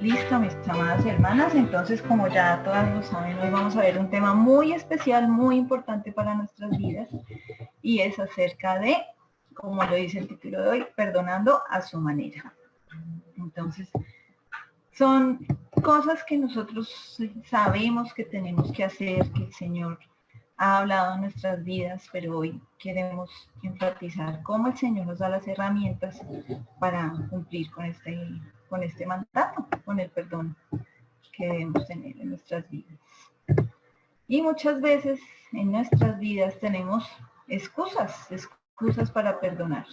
Listo, mis amadas hermanas, entonces como ya todas lo saben, hoy vamos a ver un tema muy especial, muy importante para nuestras vidas, y es acerca de, como lo dice el título de hoy, perdonando a su manera. Entonces, son cosas que nosotros sabemos que tenemos que hacer, que el Señor ha hablado en nuestras vidas, pero hoy queremos enfatizar cómo el Señor nos da las herramientas para cumplir con este mandato, con el perdón que debemos tener en nuestras vidas. Y muchas veces en nuestras vidas tenemos excusas para perdonar.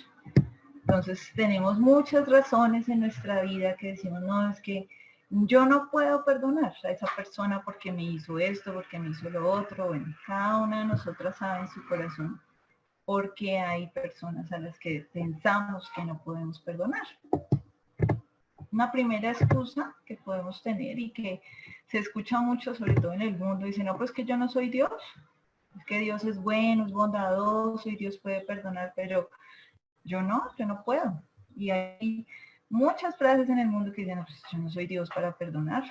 Entonces tenemos muchas razones en nuestra vida que decimos, no, es que yo no puedo perdonar a esa persona porque me hizo esto, porque me hizo lo otro. Bueno, cada una de nosotras sabe en su corazón porque hay personas a las que pensamos que no podemos perdonar. Una primera excusa que podemos tener y que se escucha mucho, sobre todo en el mundo, dice, no, pues que yo no soy Dios, es que Dios es bueno, es bondadoso y Dios puede perdonar, pero yo no puedo. Y hay muchas frases en el mundo que dicen, no, pues yo no soy Dios para perdonar.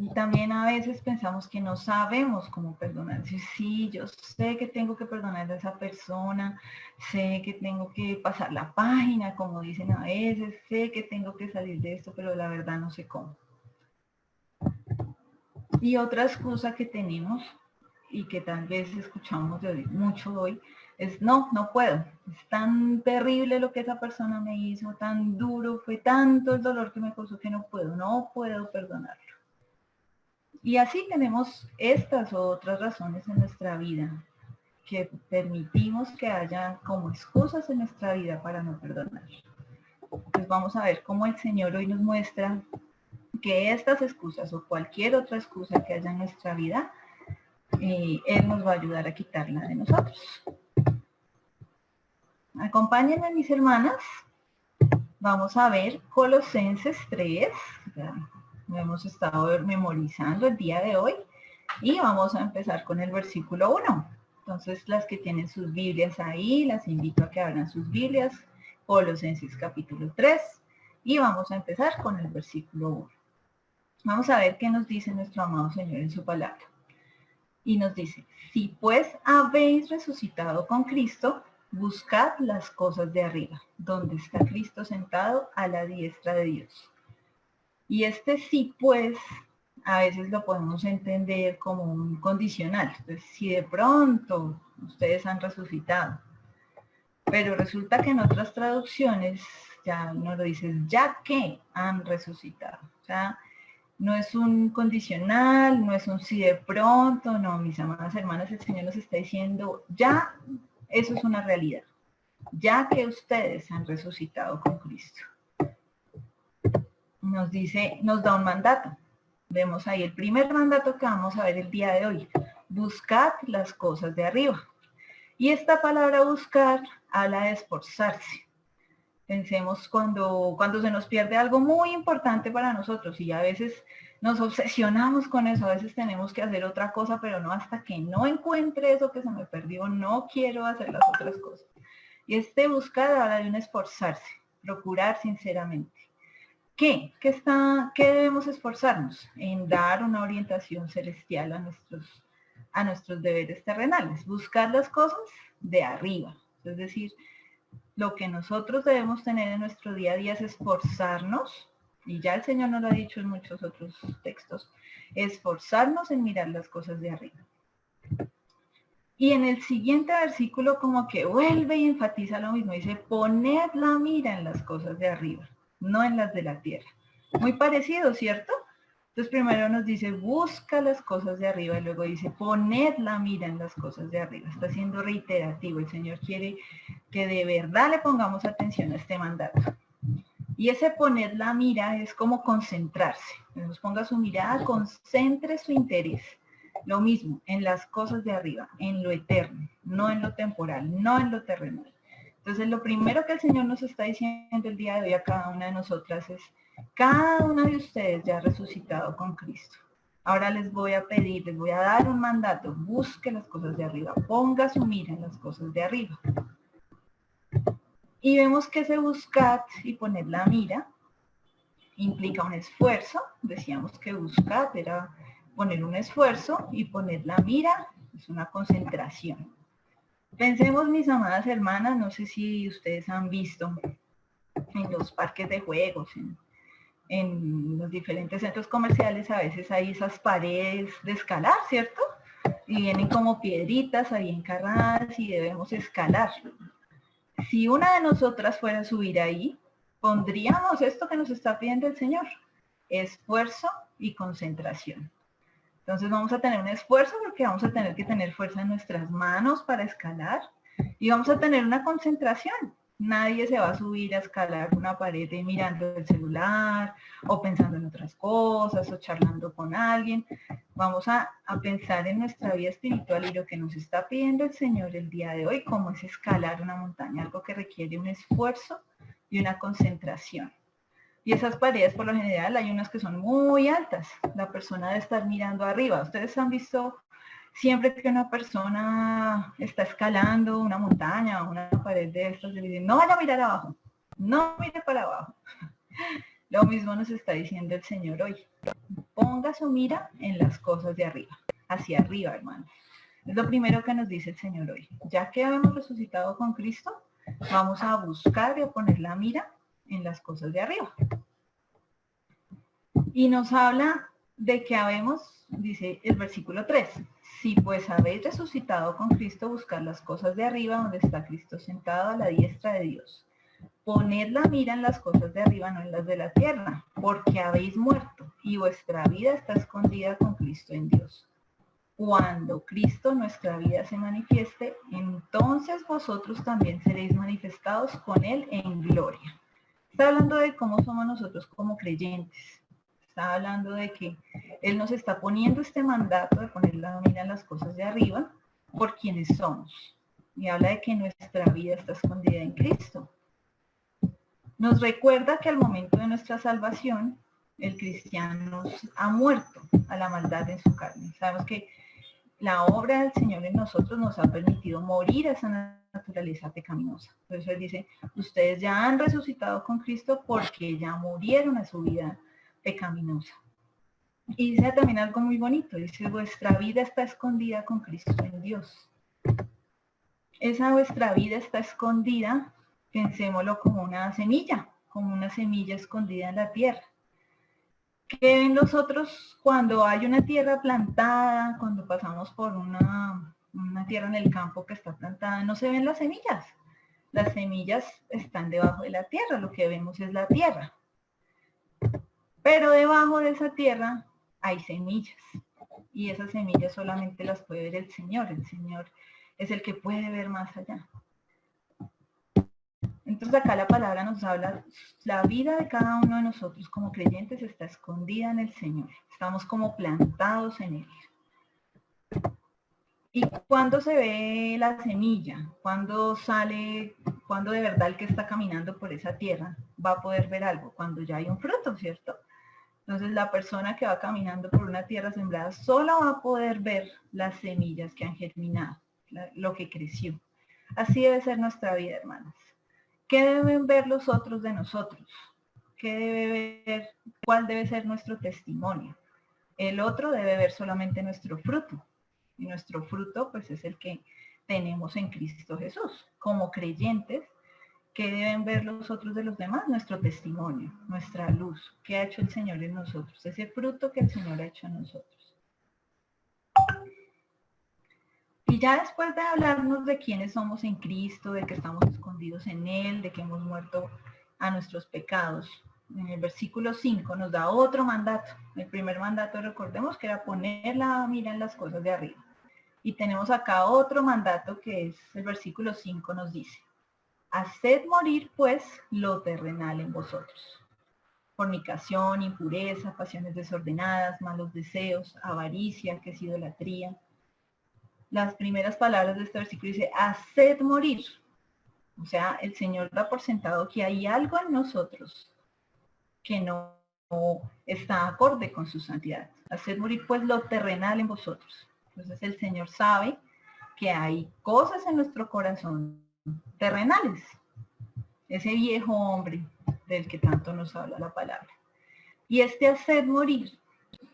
Y también a veces pensamos que no sabemos cómo perdonar. Sí, yo sé que tengo que perdonar a esa persona, sé que tengo que pasar la página, como dicen a veces, sé que tengo que salir de esto, pero la verdad no sé cómo. Y otra excusa que tenemos y que tal vez escuchamos mucho hoy es no puedo. Es tan terrible lo que esa persona me hizo, tan duro, fue tanto el dolor que me causó que no puedo perdonarlo. Y así tenemos estas u otras razones en nuestra vida que permitimos que haya como excusas en nuestra vida para no perdonar. Pues vamos a ver cómo el Señor hoy nos muestra que estas excusas o cualquier otra excusa que haya en nuestra vida, Él nos va a ayudar a quitarla de nosotros. Acompáñenme, mis hermanas. Vamos a ver Colosenses 3. Lo hemos estado memorizando el día de hoy. Y vamos a empezar con el versículo 1. Entonces, las que tienen sus Biblias ahí, las invito a que abran sus Biblias. Colosenses capítulo 3. Y vamos a empezar con el versículo 1. Vamos a ver qué nos dice nuestro amado Señor en su palabra. Y nos dice, si pues habéis resucitado con Cristo, buscad las cosas de arriba, donde está Cristo sentado a la diestra de Dios. Y este sí pues, a veces lo podemos entender como un condicional. Entonces, si de pronto ustedes han resucitado, pero resulta que en otras traducciones ya no lo dice, ya que han resucitado. O sea, no es un condicional, no es un si de pronto, no, mis amadas hermanas, el Señor nos está diciendo, ya, eso es una realidad, ya que ustedes han resucitado con Cristo. Nos dice, nos da un mandato. Vemos ahí el primer mandato que vamos a ver el día de hoy. Buscad las cosas de arriba. Y esta palabra buscar habla de esforzarse. Pensemos cuando se nos pierde algo muy importante para nosotros y a veces nos obsesionamos con eso, a veces tenemos que hacer otra cosa, pero no hasta que no encuentre eso que se me perdió, no quiero hacer las otras cosas. Y este buscar habla de un esforzarse, procurar sinceramente. ¿Qué debemos esforzarnos? En dar una orientación celestial a nuestros deberes terrenales, buscar las cosas de arriba, es decir, lo que nosotros debemos tener en nuestro día a día es esforzarnos, y ya el Señor nos lo ha dicho en muchos otros textos, esforzarnos en mirar las cosas de arriba. Y en el siguiente versículo como que vuelve y enfatiza lo mismo, dice, poned la mira en las cosas de arriba, no en las de la tierra. Muy parecido, ¿cierto? Entonces primero nos dice, busca las cosas de arriba, y luego dice, poned la mira en las cosas de arriba. Está siendo reiterativo, el Señor quiere que de verdad le pongamos atención a este mandato. Y ese poner la mira es como concentrarse. Nos ponga su mirada, concentre su interés. Lo mismo, en las cosas de arriba, en lo eterno, no en lo temporal, no en lo terrenal. Entonces, lo primero que el Señor nos está diciendo el día de hoy a cada una de nosotras es, cada una de ustedes ya ha resucitado con Cristo. Ahora les voy a pedir, les voy a dar un mandato, busque las cosas de arriba, ponga su mira en las cosas de arriba. Y vemos que ese buscar y poner la mira implica un esfuerzo. Decíamos que buscar era poner un esfuerzo y poner la mira es una concentración. Pensemos, mis amadas hermanas, no sé si ustedes han visto en los parques de juegos, en los diferentes centros comerciales, a veces hay esas paredes de escalar, ¿cierto? Y vienen como piedritas ahí encarnadas y debemos escalar. Si una de nosotras fuera a subir ahí, pondríamos esto que nos está pidiendo el Señor, esfuerzo y concentración. Entonces vamos a tener un esfuerzo porque vamos a tener que tener fuerza en nuestras manos para escalar y vamos a tener una concentración. Nadie se va a subir a escalar una pared mirando el celular o pensando en otras cosas o charlando con alguien. Vamos a pensar en nuestra vida espiritual y lo que nos está pidiendo el Señor el día de hoy, como es escalar una montaña, algo que requiere un esfuerzo y una concentración. Y esas paredes, por lo general, hay unas que son muy altas. La persona debe estar mirando arriba. Ustedes han visto siempre que una persona está escalando una montaña o una pared de estas, le dicen, no vaya a mirar abajo, no mire para abajo. Lo mismo nos está diciendo el Señor hoy. Ponga su mira en las cosas de arriba, hacia arriba, hermanos. Es lo primero que nos dice el Señor hoy. Ya que hemos resucitado con Cristo, vamos a buscar y a poner la mira en las cosas de arriba. Y nos habla de que habemos, dice el versículo 3, si pues habéis resucitado con Cristo, buscad las cosas de arriba donde está Cristo sentado a la diestra de Dios. Poned la mira en las cosas de arriba, no en las de la tierra, porque habéis muerto y vuestra vida está escondida con Cristo en Dios. Cuando Cristo, nuestra vida, se manifieste, entonces vosotros también seréis manifestados con Él en gloria. Está hablando de cómo somos nosotros como creyentes. Está hablando de que Él nos está poniendo este mandato de poner la mira en las cosas de arriba por quienes somos. Y habla de que nuestra vida está escondida en Cristo. Nos recuerda que al momento de nuestra salvación, el cristiano ha muerto a la maldad en su carne. Sabemos que la obra del Señor en nosotros nos ha permitido morir a esa naturaleza pecaminosa. Por eso Él dice, ustedes ya han resucitado con Cristo porque ya murieron a su vida pecaminosa. Y dice también algo muy bonito, dice, vuestra vida está escondida con Cristo en Dios. Esa vuestra vida está escondida, pensémoslo como una semilla escondida en la tierra. ¿Qué ven los otros cuando hay una tierra plantada, cuando pasamos por una tierra en el campo que está plantada? No se ven las semillas. Las semillas están debajo de la tierra, lo que vemos es la tierra. Pero debajo de esa tierra hay semillas. Y esas semillas solamente las puede ver el Señor. El Señor es el que puede ver más allá. Entonces acá la palabra nos habla, la vida de cada uno de nosotros como creyentes está escondida en el Señor. Estamos como plantados en Él. ¿Y cuándo se ve la semilla? ¿Cuándo sale, cuándo de verdad el que está caminando por esa tierra va a poder ver algo? Cuando ya hay un fruto, ¿cierto? Entonces la persona que va caminando por una tierra sembrada solo va a poder ver las semillas que han germinado, lo que creció. Así debe ser nuestra vida, hermanas. ¿Qué deben ver los otros de nosotros? ¿Qué debe ver? ¿Cuál debe ser nuestro testimonio? El otro debe ver solamente nuestro fruto. Y nuestro fruto, pues, es el que tenemos en Cristo Jesús. Como creyentes, ¿qué deben ver los otros de los demás? Nuestro testimonio, nuestra luz. ¿Qué ha hecho el Señor en nosotros? Ese fruto que el Señor ha hecho en nosotros. Y ya después de hablarnos de quiénes somos en Cristo, de que estamos escondidos en Él, de que hemos muerto a nuestros pecados, en el versículo 5 nos da otro mandato. El primer mandato, recordemos que era poner la mira en las cosas de arriba. Y tenemos acá otro mandato que es el versículo 5 nos dice, haced morir pues lo terrenal en vosotros. Fornicación, impureza, pasiones desordenadas, malos deseos, avaricia, que es idolatría. Las primeras palabras de este versículo dice, haced morir. O sea, el Señor da por sentado que hay algo en nosotros que no está acorde con su santidad. Haced morir pues lo terrenal en vosotros. Entonces el Señor sabe que hay cosas en nuestro corazón terrenales. Ese viejo hombre del que tanto nos habla la palabra. Y este hacer morir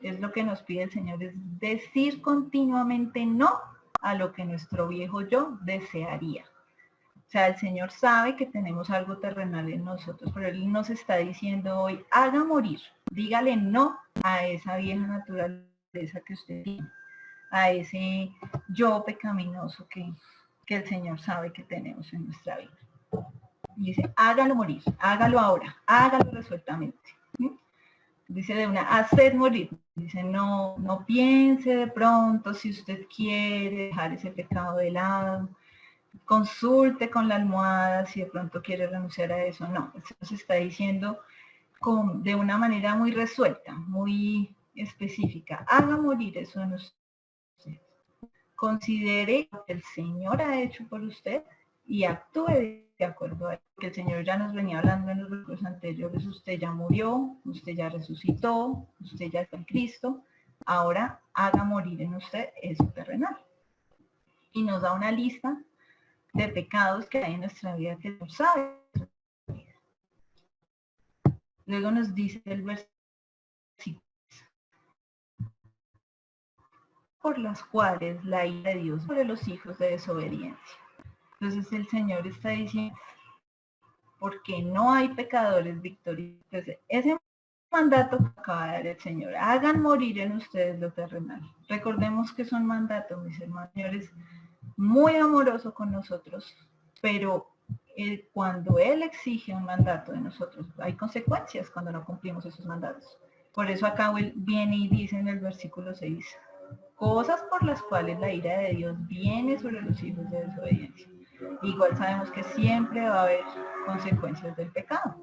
es lo que nos pide el Señor, es decir continuamente no a lo que nuestro viejo yo desearía. O sea, el Señor sabe que tenemos algo terrenal en nosotros, pero Él nos está diciendo hoy, haga morir, dígale no a esa vieja naturaleza que usted tiene, a ese yo pecaminoso que el Señor sabe que tenemos en nuestra vida. Y dice, hágalo morir, hágalo ahora, hágalo resueltamente. ¿Sí? Dice de una, hacer morir. Dice, no piense de pronto si usted quiere dejar ese pecado de lado. Consulte con la almohada si de pronto quiere renunciar a eso. No, eso se está diciendo de una manera muy resuelta, muy específica. Haga morir eso en usted. Considere lo que el Señor ha hecho por usted y actúe de acuerdo a que el Señor ya nos venía hablando en los versículos anteriores. Usted ya murió, usted ya resucitó, usted ya está en Cristo. Ahora haga morir en usted eso terrenal. Y nos da una lista de pecados que hay en nuestra vida que no sabe. Luego nos dice el versículo por las cuales la ira de Dios sobre los hijos de desobediencia. Entonces el Señor está diciendo, porque no hay pecadores victoriosos. Entonces, ese mandato que acaba de dar el Señor, hagan morir en ustedes lo terrenal. Recordemos que es un mandato, mis hermanos, Señor es muy amoroso con nosotros, pero cuando Él exige un mandato de nosotros, hay consecuencias cuando no cumplimos esos mandatos. Por eso acá Él viene y dice en el versículo 6, cosas por las cuales la ira de Dios viene sobre los hijos de desobediencia. Igual sabemos que siempre va a haber consecuencias del pecado.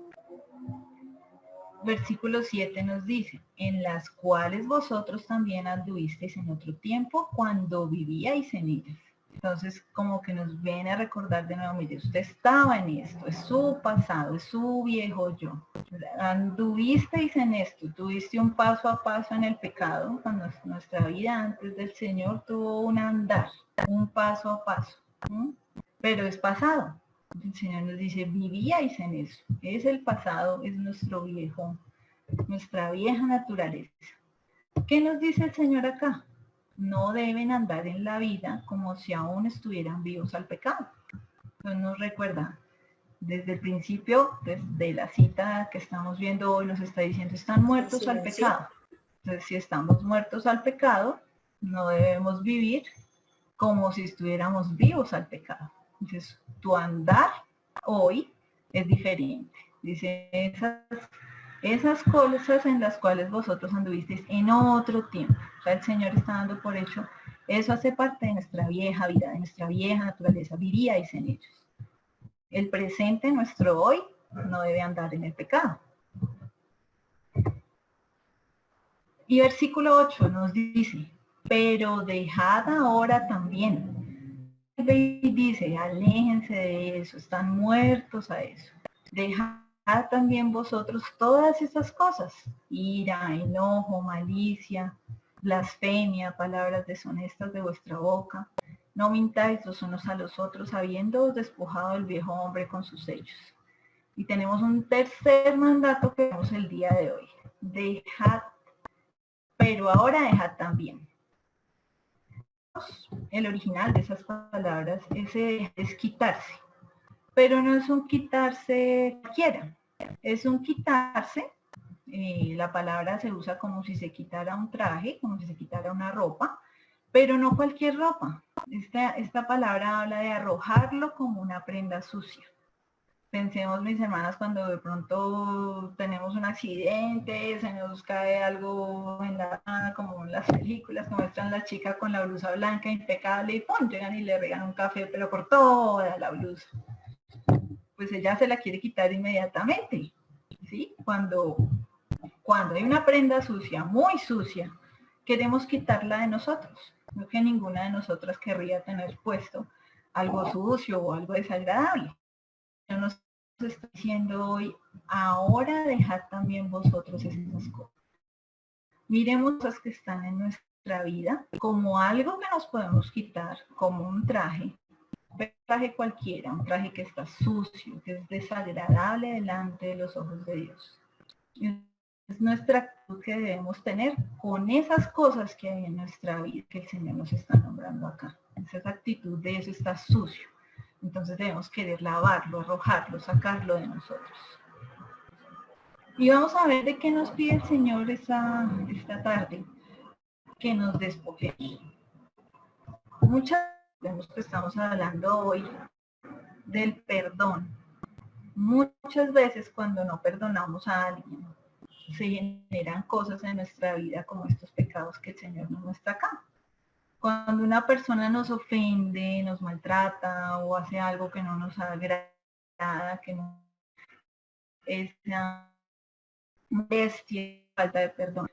Versículo 7 nos dice, en las cuales vosotros también anduvisteis en otro tiempo cuando vivíais en ellas. Entonces, como que nos viene a recordar de nuevo, mire, usted estaba en esto, es su pasado, es su viejo yo. Anduvisteis en esto, tuviste un paso a paso en el pecado, cuando nuestra vida antes del Señor tuvo un andar, un paso a paso. Pero es pasado. El Señor nos dice, vivíais en eso. Es el pasado, es nuestro viejo, nuestra vieja naturaleza. ¿Qué nos dice el Señor acá? No deben andar en la vida como si aún estuvieran vivos al pecado. Entonces nos recuerda, desde el principio, desde la cita que estamos viendo hoy, nos está diciendo, están muertos al pecado. Entonces, si estamos muertos al pecado, no debemos vivir como si estuviéramos vivos al pecado. Entonces, tu andar hoy es diferente. Dice, esas cosas en las cuales vosotros anduvisteis en otro tiempo. O sea, el Señor está dando por hecho, eso hace parte de nuestra vieja vida, de nuestra vieja naturaleza. Vivíais en ellos. El presente, nuestro hoy, no debe andar en el pecado. Y versículo 8 nos dice, pero dejad ahora también. Y dice, aléjense de eso, están muertos a eso. Dejad también vosotros todas esas cosas, ira, enojo, malicia, blasfemia, palabras deshonestas de vuestra boca. No mintáis los unos a los otros, habiendo despojado el viejo hombre con sus hechos. Y tenemos un tercer mandato que vemos el día de hoy. Dejad, pero ahora dejad también. El original de esas palabras es quitarse, pero no es un quitarse cualquiera, es un quitarse, la palabra se usa como si se quitara un traje, como si se quitara una ropa, pero no cualquier ropa. Esta palabra habla de arrojarlo como una prenda sucia. Pensemos, mis hermanas, cuando de pronto tenemos un accidente, se nos cae algo en la mano, como en las películas que muestran la chica con la blusa blanca impecable y ¡pum! Llegan y le regan un café, pero por toda la blusa. Pues ella se la quiere quitar inmediatamente, ¿sí? Cuando hay una prenda sucia, muy sucia, queremos quitarla de nosotros. No que ninguna de nosotras querría tener puesto algo sucio o algo desagradable. Nos está diciendo hoy, ahora dejad también vosotros esas cosas. Miremos las que están en nuestra vida como algo que nos podemos quitar, como un traje cualquiera, un traje que está sucio, que es desagradable delante de los ojos de Dios. Y Es nuestra actitud que debemos tener con esas cosas que hay en nuestra vida, que el Señor nos está nombrando acá. Esa actitud de eso está sucio. Entonces debemos querer lavarlo, arrojarlo, sacarlo de nosotros. Y vamos a ver de qué nos pide el Señor esta tarde. Que nos despojemos. Muchas veces que estamos hablando hoy del perdón. Muchas veces cuando no perdonamos a alguien, se generan cosas en nuestra vida como estos pecados que el Señor nos muestra acá. Cuando una persona nos ofende, nos maltrata o hace algo que no nos agrada, que no es molestia, falta de perdón,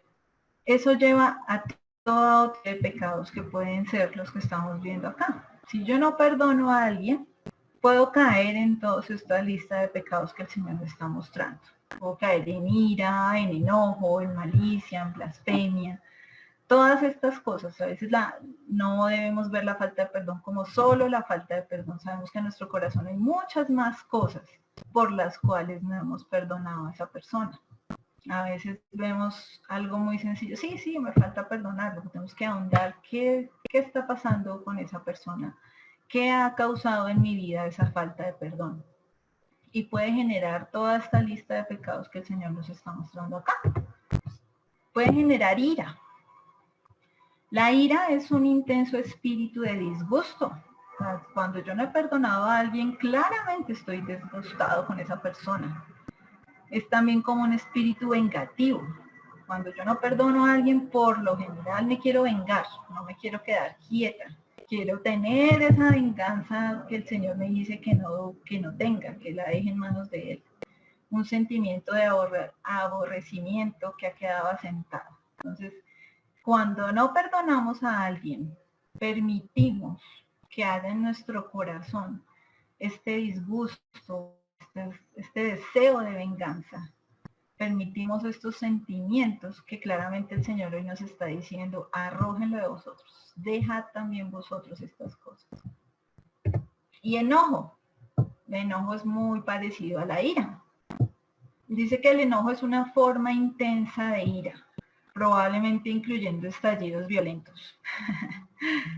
eso lleva a todo otro de pecados que pueden ser los que estamos viendo acá. Si yo no perdono a alguien, puedo caer en toda esta lista de pecados que el Señor me está mostrando. Puedo caer en ira, en enojo, en malicia, en blasfemia. Todas estas cosas, a veces no debemos ver la falta de perdón como solo la falta de perdón. Sabemos que en nuestro corazón hay muchas más cosas por las cuales no hemos perdonado a esa persona. A veces vemos algo muy sencillo. Sí, me falta perdonarlo. Tenemos que ahondar qué está pasando con esa persona. ¿Qué ha causado en mi vida esa falta de perdón? Y puede generar toda esta lista de pecados que el Señor nos está mostrando acá. Puede generar ira. La ira es un intenso espíritu de disgusto. Cuando yo no he perdonado a alguien, claramente estoy disgustado con esa persona. Es también como un espíritu vengativo. Cuando yo no perdono a alguien, por lo general me quiero vengar, no me quiero quedar quieta. Quiero tener esa venganza que el Señor me dice que no tenga, que la deje en manos de Él. Un sentimiento de aborrecimiento que ha quedado asentado. Entonces, cuando no perdonamos a alguien, permitimos que haya en nuestro corazón este disgusto, este deseo de venganza. Permitimos estos sentimientos que claramente el Señor hoy nos está diciendo, arrójenlo de vosotros, dejad también vosotros estas cosas. Y enojo. El enojo es muy parecido a la ira. Dice que el enojo es una forma intensa de ira, probablemente incluyendo estallidos violentos.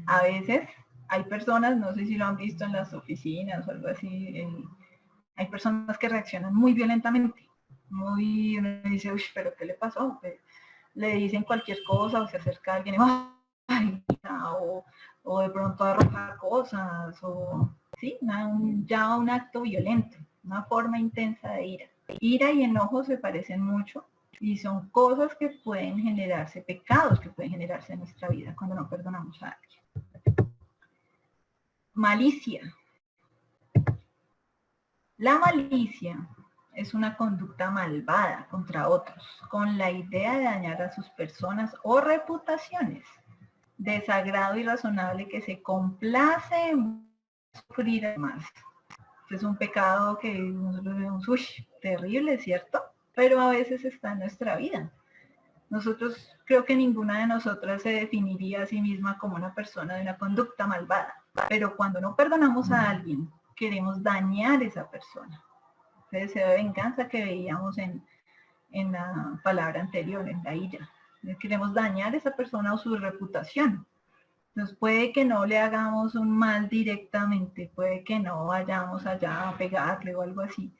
A veces hay personas, no sé si lo han visto en las oficinas o algo así, hay personas que reaccionan muy violentamente. Uno dice, uy, pero ¿qué le pasó? Le dicen cualquier cosa o se acerca a alguien y o de pronto arroja cosas o sí, ya un acto violento, una forma intensa de ira. Ira y enojo se parecen mucho y son cosas que pueden generarse, pecados que pueden generarse en nuestra vida cuando no perdonamos a alguien. Malicia. La malicia es una conducta malvada contra otros, con la idea de dañar a sus personas o reputaciones. Desagrado irrazonable que se complace en sufrir a más. Este es un pecado que nosotros vemos, uy, terrible, ¿cierto? Pero a veces está en nuestra vida. Nosotros, creo que ninguna de nosotras se definiría a sí misma como una persona de una conducta malvada. Pero cuando no perdonamos a alguien, queremos dañar a esa persona. Ese deseo de venganza que veíamos en la palabra anterior, en la ira. Queremos dañar a esa persona o su reputación. Entonces puede que no le hagamos un mal directamente, puede que no vayamos allá a pegarle o algo así,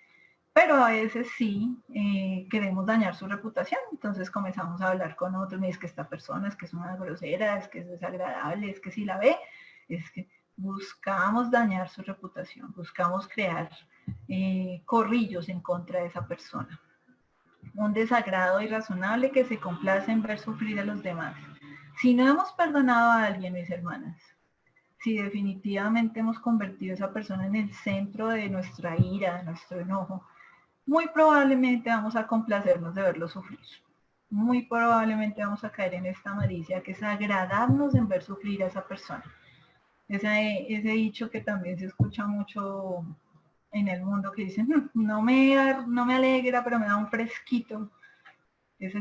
pero a veces sí queremos dañar su reputación. Entonces comenzamos a hablar con otros, es que esta persona es que es una grosera, es que es desagradable, es que si la ve, es que buscamos dañar su reputación, buscamos crear corrillos en contra de esa persona. Un desagrado irrazonable que se complace en ver sufrir a los demás. Si no hemos perdonado a alguien, mis hermanas, si definitivamente hemos convertido a esa persona en el centro de nuestra ira, de nuestro enojo, muy probablemente vamos a complacernos de verlo sufrir. Muy probablemente vamos a caer en esta malicia que es agradarnos en ver sufrir a esa persona. Ese dicho que también se escucha mucho en el mundo que dicen, no me alegra, pero me da un fresquito. Es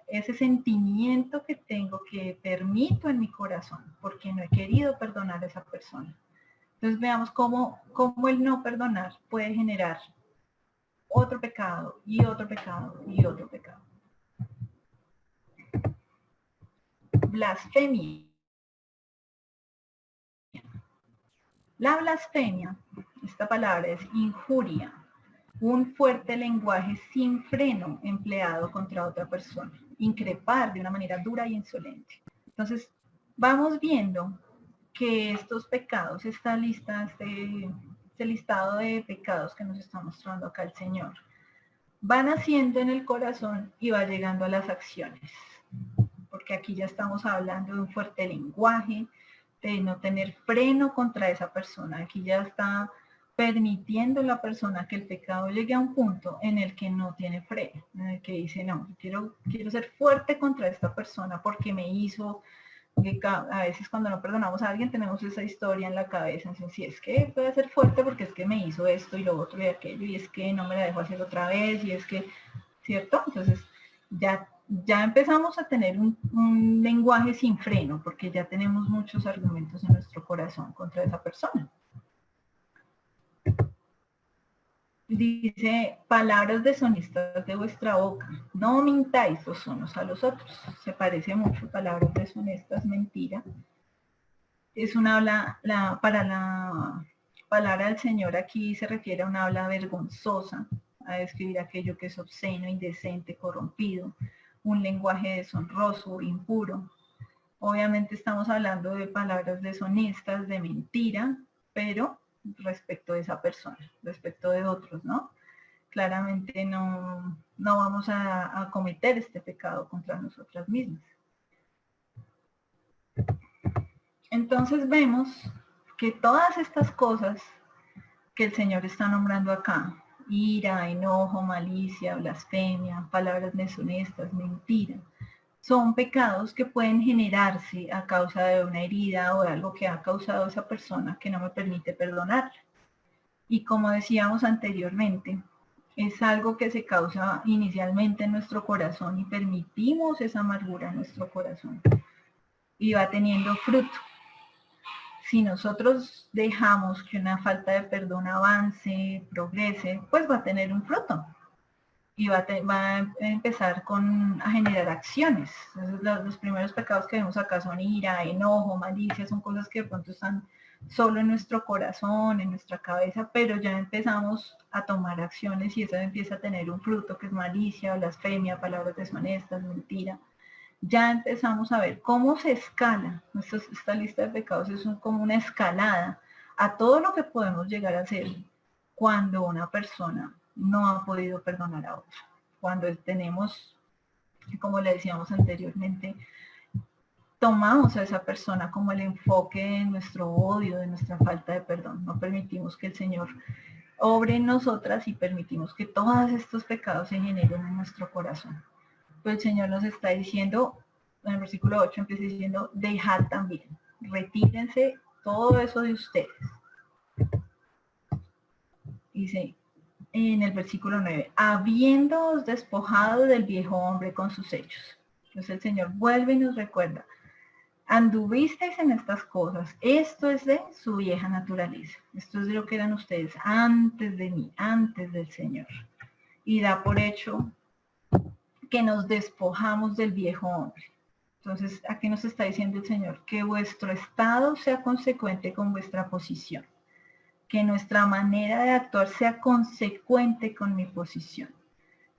ese sentimiento que tengo, que permito en mi corazón, porque no he querido perdonar a esa persona. Entonces veamos cómo el no perdonar puede generar otro pecado y otro pecado y otro pecado. blasfemia. La blasfemia, esta palabra es injuria, un fuerte lenguaje sin freno empleado contra otra persona, increpar de una manera dura y insolente. Entonces, vamos viendo que estos pecados, esta lista, este listado de pecados que nos está mostrando acá el Señor, van haciendo en el corazón y va llegando a las acciones. Porque aquí ya estamos hablando de un fuerte lenguaje, de no tener freno contra esa persona. Aquí ya está permitiendo la persona que el pecado llegue a un punto en el que no tiene freno, en el que dice, no, quiero ser fuerte contra esta persona porque me hizo. A veces cuando no perdonamos a alguien tenemos esa historia en la cabeza, entonces si es que puede ser fuerte porque es que me hizo esto y lo otro y aquello, y es que no me la dejo hacer otra vez, y es que, ¿cierto? Entonces ya empezamos a tener un lenguaje sin freno, porque ya tenemos muchos argumentos en nuestro corazón contra esa persona. Dice, palabras deshonestas de vuestra boca, no mintáis los unos a los otros. Se parece mucho, palabras deshonestas, mentira. Es una habla, para la palabra del Señor aquí se refiere a una habla vergonzosa, a describir aquello que es obsceno, indecente, corrompido, un lenguaje deshonroso, impuro. Obviamente estamos hablando de palabras deshonestas, de mentira, pero respecto de esa persona, respecto de otros, ¿no? Claramente no vamos a cometer este pecado contra nosotras mismas. Entonces vemos que todas estas cosas que el Señor está nombrando acá, ira, enojo, malicia, blasfemia, palabras deshonestas, mentira, son pecados que pueden generarse a causa de una herida o de algo que ha causado esa persona que no me permite perdonarla. Y como decíamos anteriormente, es algo que se causa inicialmente en nuestro corazón y permitimos esa amargura en nuestro corazón y va teniendo fruto. Si nosotros dejamos que una falta de perdón avance, progrese, pues va a tener un fruto y va a empezar a generar acciones. Entonces, los primeros pecados que vemos acá son ira, enojo, malicia, son cosas que de pronto están solo en nuestro corazón, en nuestra cabeza, pero ya empezamos a tomar acciones y eso empieza a tener un fruto que es malicia, blasfemia, palabras deshonestas, mentira. Ya empezamos a ver cómo se escala. Esta lista de pecados es como una escalada a todo lo que podemos llegar a hacer cuando una persona no ha podido perdonar a otra. Cuando tenemos, como le decíamos anteriormente, tomamos a esa persona como el enfoque de nuestro odio, de nuestra falta de perdón. No permitimos que el Señor obre en nosotras y permitimos que todos estos pecados se generen en nuestro corazón. Pues el Señor nos está diciendo, en el versículo 8 empieza diciendo, dejad también, retírense todo eso de ustedes. Dice en el versículo 9, habiéndoos despojado del viejo hombre con sus hechos. Entonces el Señor vuelve y nos recuerda, anduvisteis en estas cosas, esto es de su vieja naturaleza, esto es de lo que eran ustedes antes de mí, antes del Señor. Y da por hecho que nos despojamos del viejo hombre. Entonces, aquí nos está diciendo el Señor que vuestro estado sea consecuente con vuestra posición, que nuestra manera de actuar sea consecuente con mi posición,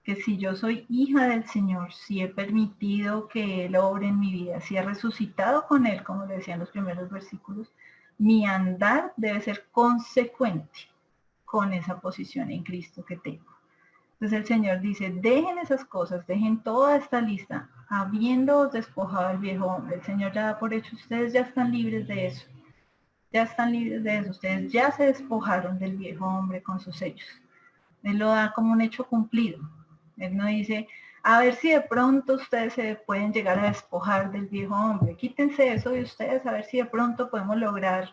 que si yo soy hija del Señor, si he permitido que Él obre en mi vida, si he resucitado con Él, como le decían los primeros versículos, mi andar debe ser consecuente con esa posición en Cristo que tengo. Entonces el Señor dice, dejen esas cosas, dejen toda esta lista, habiéndoos despojado el viejo hombre. El Señor ya da por hecho, ustedes ya están libres de eso. Ya están libres de eso. Ustedes ya se despojaron del viejo hombre con sus hechos. Él lo da como un hecho cumplido. Él no dice, a ver si de pronto ustedes se pueden llegar a despojar del viejo hombre. Quítense eso de ustedes, a ver si de pronto podemos lograr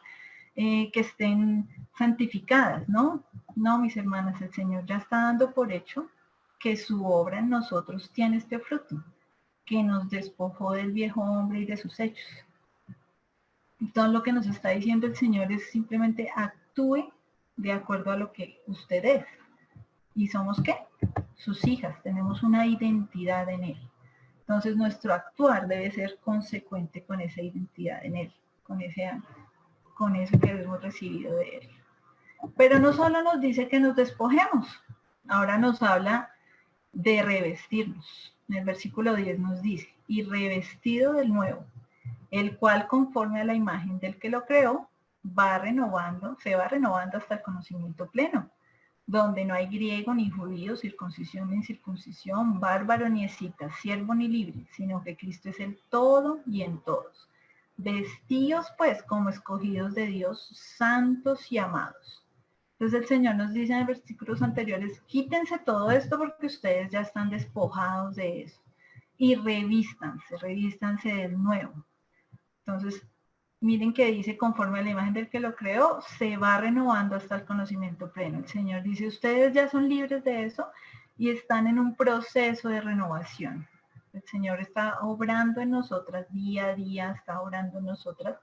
que estén santificadas, ¿no? No, mis hermanas, el Señor ya está dando por hecho que su obra en nosotros tiene este fruto, que nos despojó del viejo hombre y de sus hechos. Entonces lo que nos está diciendo el Señor es simplemente actúe de acuerdo a lo que usted es. ¿Y somos qué? Sus hijas, tenemos una identidad en Él. Entonces nuestro actuar debe ser consecuente con esa identidad en Él, con eso que hemos recibido de Él. Pero no solo nos dice que nos despojemos, ahora nos habla de revestirnos. En el versículo 10 nos dice, y revestido del nuevo, el cual conforme a la imagen del que lo creó, se va renovando hasta el conocimiento pleno, donde no hay griego ni judío, circuncisión ni incircuncisión, bárbaro ni escita, siervo ni libre, sino que Cristo es el todo y en todos. Vestíos pues como escogidos de Dios, santos y amados. Entonces el Señor nos dice en los versículos anteriores, quítense todo esto porque ustedes ya están despojados de eso. Y revístanse del nuevo. Entonces, miren que dice, conforme a la imagen del que lo creó, se va renovando hasta el conocimiento pleno. El Señor dice, ustedes ya son libres de eso y están en un proceso de renovación. El Señor está obrando en nosotras día a día, está obrando en nosotras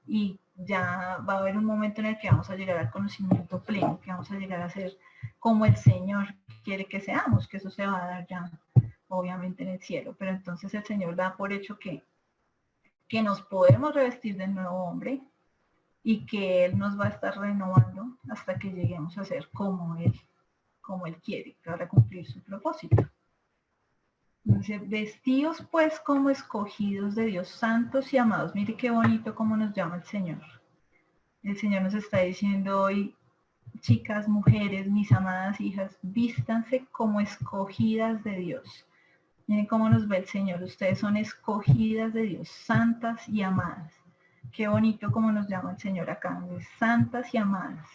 y ya va a haber un momento en el que vamos a llegar al conocimiento pleno, que vamos a llegar a ser como el Señor quiere que seamos, que eso se va a dar ya obviamente en el cielo. Pero entonces el Señor da por hecho que nos podemos revestir del nuevo hombre y que Él nos va a estar renovando hasta que lleguemos a ser como Él quiere, para cumplir su propósito. Dice, vestidos pues como escogidos de Dios, santos y amados. Mire qué bonito cómo nos llama el Señor. El Señor nos está diciendo hoy, chicas, mujeres, mis amadas hijas, vístanse como escogidas de Dios. Miren cómo nos ve el Señor. Ustedes son escogidas de Dios, santas y amadas. Qué bonito cómo nos llama el Señor acá, santas y amadas.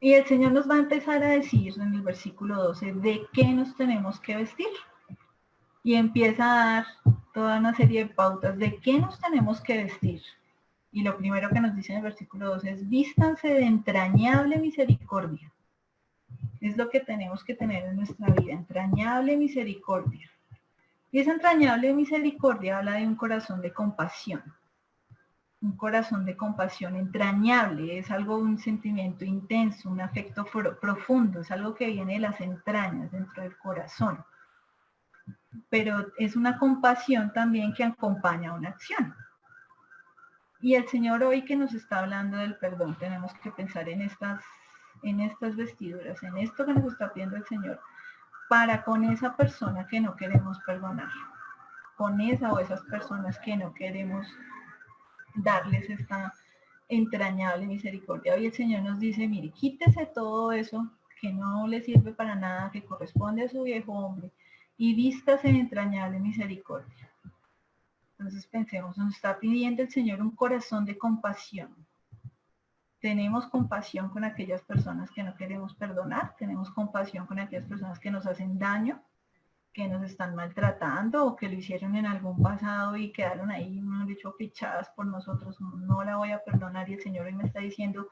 Y el Señor nos va a empezar a decir en el versículo 12 de qué nos tenemos que vestir. Y empieza a dar toda una serie de pautas de qué nos tenemos que vestir. Y lo primero que nos dice en el versículo 12 es, vístanse de entrañable misericordia. Es lo que tenemos que tener en nuestra vida, entrañable misericordia. Y esa entrañable misericordia habla de un corazón de compasión. Un corazón de compasión entrañable, es algo, un sentimiento intenso, un afecto profundo, es algo que viene de las entrañas, dentro del corazón. Pero es una compasión también que acompaña a una acción. Y el Señor hoy que nos está hablando del perdón, tenemos que pensar en estas vestiduras, en esto que nos está pidiendo el Señor, para con esa persona que no queremos perdonar, con esa o esas personas que no queremos darles esta entrañable misericordia. Hoy el Señor nos dice, mire, quítese todo eso que no le sirve para nada, que corresponde a su viejo hombre, y vístase en entrañable misericordia. Entonces pensemos, nos está pidiendo el Señor un corazón de compasión. Tenemos compasión con aquellas personas que no queremos perdonar, tenemos compasión con aquellas personas que nos hacen daño, que nos están maltratando o que lo hicieron en algún pasado y quedaron ahí, no dicho, fichadas por nosotros, no la voy a perdonar. Y el Señor hoy me está diciendo,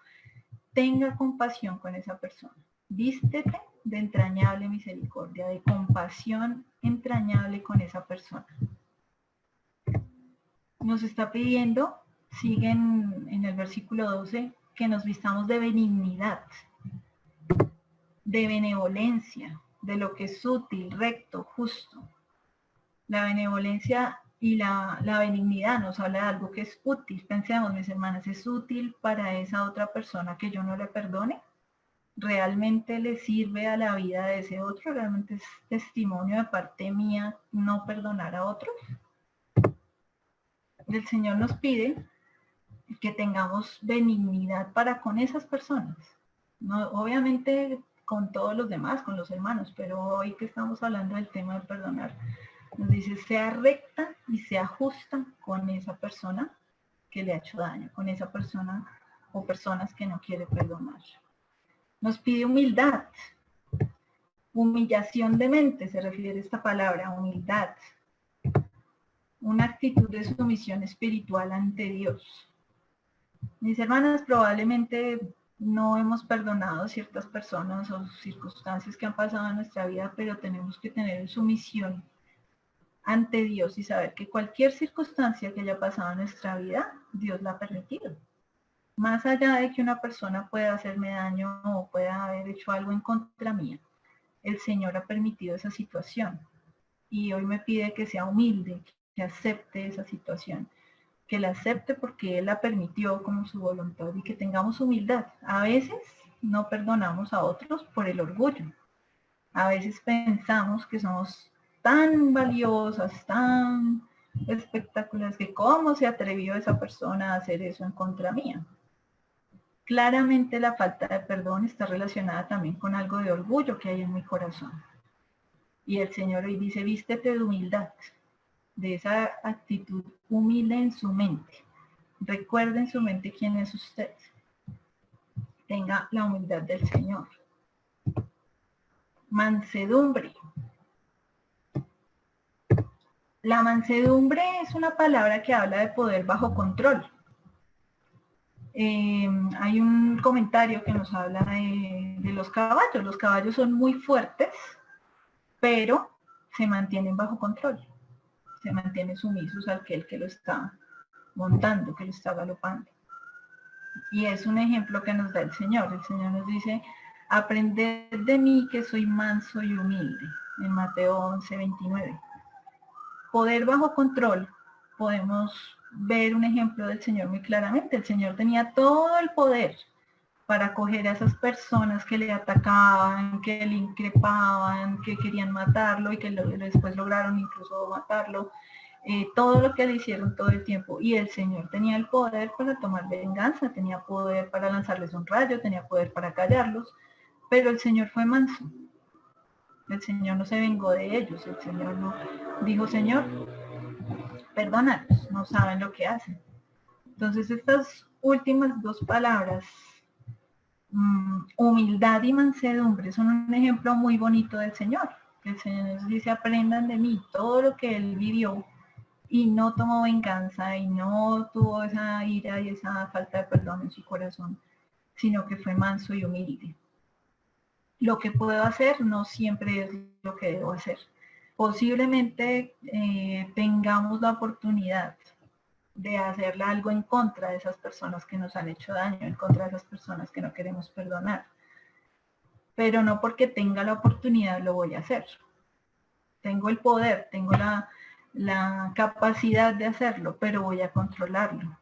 tenga compasión con esa persona, vístete de entrañable misericordia, de compasión entrañable con esa persona. Nos está pidiendo, sigue en el versículo 12, que nos vistamos de benignidad, de benevolencia, de lo que es útil, recto, justo. La benevolencia y la benignidad nos habla de algo que es útil. Pensemos, mis hermanas, ¿es útil para esa otra persona que yo no le perdone? ¿Realmente le sirve a la vida de ese otro? ¿Realmente es testimonio de parte mía no perdonar a otros? El Señor nos pide que tengamos benignidad para con esas personas. No, obviamente con todos los demás, con los hermanos, pero hoy que estamos hablando del tema de perdonar, nos dice, sea recta y sea justa con esa persona que le ha hecho daño, con esa persona o personas que no quiere perdonar. Nos pide humildad, humillación de mente, se refiere a esta palabra, humildad, una actitud de sumisión espiritual ante Dios. Mis hermanas, probablemente no hemos perdonado ciertas personas o circunstancias que han pasado en nuestra vida, pero tenemos que tener sumisión ante Dios y saber que cualquier circunstancia que haya pasado en nuestra vida, Dios la ha permitido. Más allá de que una persona pueda hacerme daño o pueda haber hecho algo en contra mía, el Señor ha permitido esa situación. y hoy me pide que sea humilde, que acepte esa situación, que la acepte porque Él la permitió como su voluntad y que tengamos humildad. A veces no perdonamos a otros por el orgullo. A veces pensamos que somos tan valiosas, tan espectaculares, que cómo se atrevió esa persona a hacer eso en contra mía. Claramente la falta de perdón está relacionada también con algo de orgullo que hay en mi corazón. Y el Señor hoy dice, vístete de humildad, de esa actitud humilde en su mente. Recuerde en su mente quién es usted. Tenga la humildad del Señor. Mansedumbre. La mansedumbre es una palabra que habla de poder bajo control. Hay un comentario que nos habla de los caballos. Los caballos son muy fuertes, pero se mantienen bajo control. Se mantienen sumisos al que lo está montando, que lo está galopando. Y es un ejemplo que nos da el Señor. El Señor nos dice, aprended de mí que soy manso y humilde, en Mateo 11:29. Poder bajo control, podemos ver un ejemplo del Señor muy claramente. El Señor tenía todo el poder para coger a esas personas que le atacaban, que le increpaban, que querían matarlo y que después lograron incluso matarlo. Todo lo que le hicieron todo el tiempo. Y el Señor tenía el poder para tomar venganza, tenía poder para lanzarles un rayo, tenía poder para callarlos, pero el Señor fue manso. El Señor no se vengó de ellos, el Señor no dijo, Señor, perdónalos, no saben lo que hacen. Entonces estas últimas dos palabras, humildad y mansedumbre, son un ejemplo muy bonito del Señor. El Señor nos dice, aprendan de mí todo lo que Él vivió y no tomó venganza y no tuvo esa ira y esa falta de perdón en su corazón, sino que fue manso y humilde. Lo que puedo hacer no siempre es lo que debo hacer. Posiblemente tengamos la oportunidad de hacerle algo en contra de esas personas que nos han hecho daño, en contra de esas personas que no queremos perdonar. Pero no porque tenga la oportunidad lo voy a hacer. Tengo el poder, tengo la capacidad de hacerlo, pero voy a controlarlo.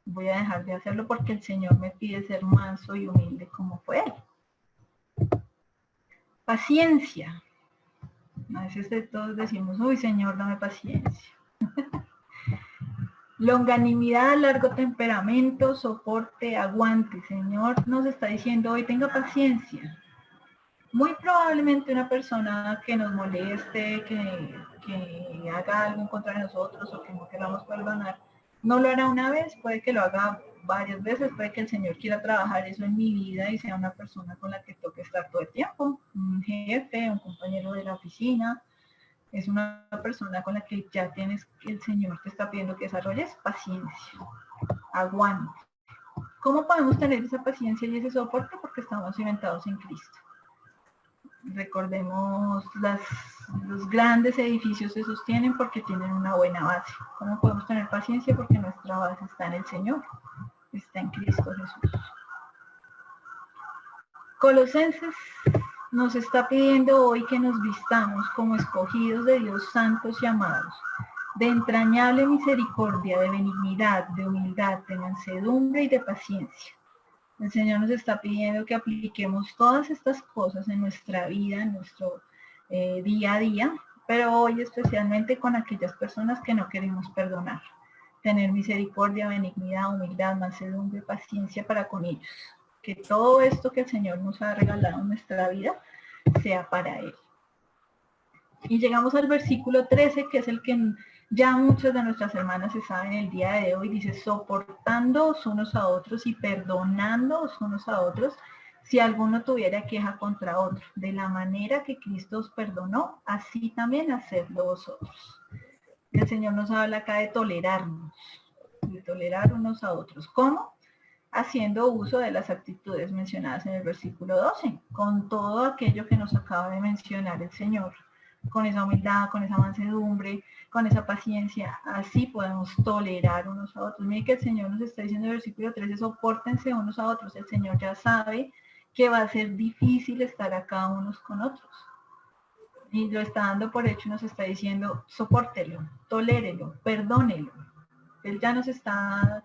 Voy a dejar de hacerlo porque el Señor me pide ser manso y humilde como fue Él. Paciencia. A veces todos decimos, uy Señor, dame paciencia. Longanimidad, largo temperamento, soporte, aguante. Señor nos está diciendo hoy, tenga paciencia. Muy probablemente una persona que nos moleste, que haga algo en contra de nosotros o que no queramos perdonar, no lo hará una vez, puede que lo haga varias veces, puede que el Señor quiera trabajar eso en mi vida y sea una persona con la que toque estar todo el tiempo, un jefe, un compañero de la oficina, es una persona con la que ya tienes, el Señor te está pidiendo que desarrolles paciencia, aguante. ¿Cómo podemos tener esa paciencia y ese soporte? Porque estamos cimentados en Cristo. Recordemos, los grandes edificios se sostienen porque tienen una buena base. ¿Cómo podemos tener paciencia? Porque nuestra base está en el Señor, está en Cristo Jesús. Colosenses nos está pidiendo hoy que nos vistamos como escogidos de Dios, santos y amados, de entrañable misericordia, de benignidad, de humildad, de mansedumbre y de paciencia. El Señor nos está pidiendo que apliquemos todas estas cosas en nuestra vida, en nuestro día a día, pero hoy especialmente con aquellas personas que no queremos perdonar. Tener misericordia, benignidad, humildad, mansedumbre, paciencia para con ellos. Que todo esto que el Señor nos ha regalado en nuestra vida sea para Él. Y llegamos al versículo 13, que es el que ya muchas de nuestras hermanas se saben el día de hoy. Dice, soportándoos unos a otros y perdonándoos unos a otros, si alguno tuviera queja contra otro. De la manera que Cristo os perdonó, así también hacedlo vosotros. El Señor nos habla acá de tolerarnos, de tolerar unos a otros. ¿Cómo? Haciendo uso de las actitudes mencionadas en el versículo 12, con todo aquello que nos acaba de mencionar el Señor, con esa humildad, con esa mansedumbre, con esa paciencia, así podemos tolerar unos a otros. Miren que el Señor nos está diciendo en el versículo 13, sopórtense unos a otros. El Señor ya sabe que va a ser difícil estar acá unos con otros. y lo está dando por hecho y nos está diciendo, sopórtelo, tolérelo, perdónelo. Él ya nos está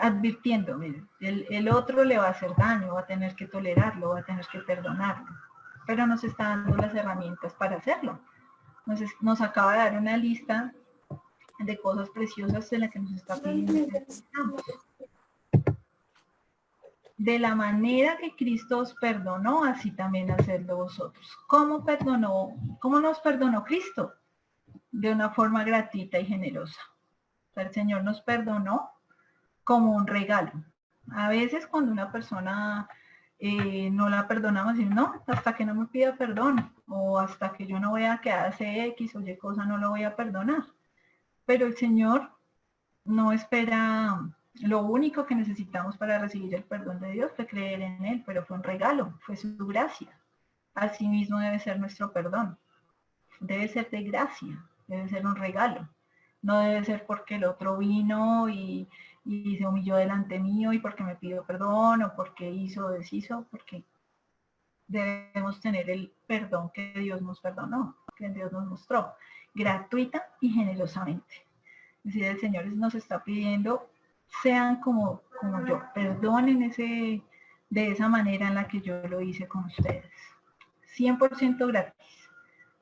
advirtiendo, mire, el otro le va a hacer daño, va a tener que tolerarlo, va a tener que perdonarlo, pero nos está dando las herramientas para hacerlo. Nos acaba de dar una lista de cosas preciosas en las que nos está pidiendo que necesitamos. De la manera que Cristo os perdonó, así también hacedlo vosotros. ¿Cómo nos perdonó Cristo? De una forma gratuita y generosa. El Señor nos perdonó como un regalo. A veces cuando una persona no la perdonamos, y no, hasta que no me pida perdón, o hasta que yo no vea que hace X o Y cosa, no lo voy a perdonar. Pero el Señor no espera. Lo único que necesitamos para recibir el perdón de Dios fue creer en Él, pero fue un regalo, fue su gracia. Asimismo debe ser nuestro perdón. Debe ser de gracia, debe ser un regalo. No debe ser porque el otro vino y se humilló delante mío y porque me pidió perdón o porque hizo o deshizo, porque debemos tener el perdón que Dios nos perdonó, que Dios nos mostró, gratuita y generosamente. Es decir, el Señor nos está pidiendo, sean como yo, perdonen de esa manera en la que yo lo hice con ustedes. 100% gratis.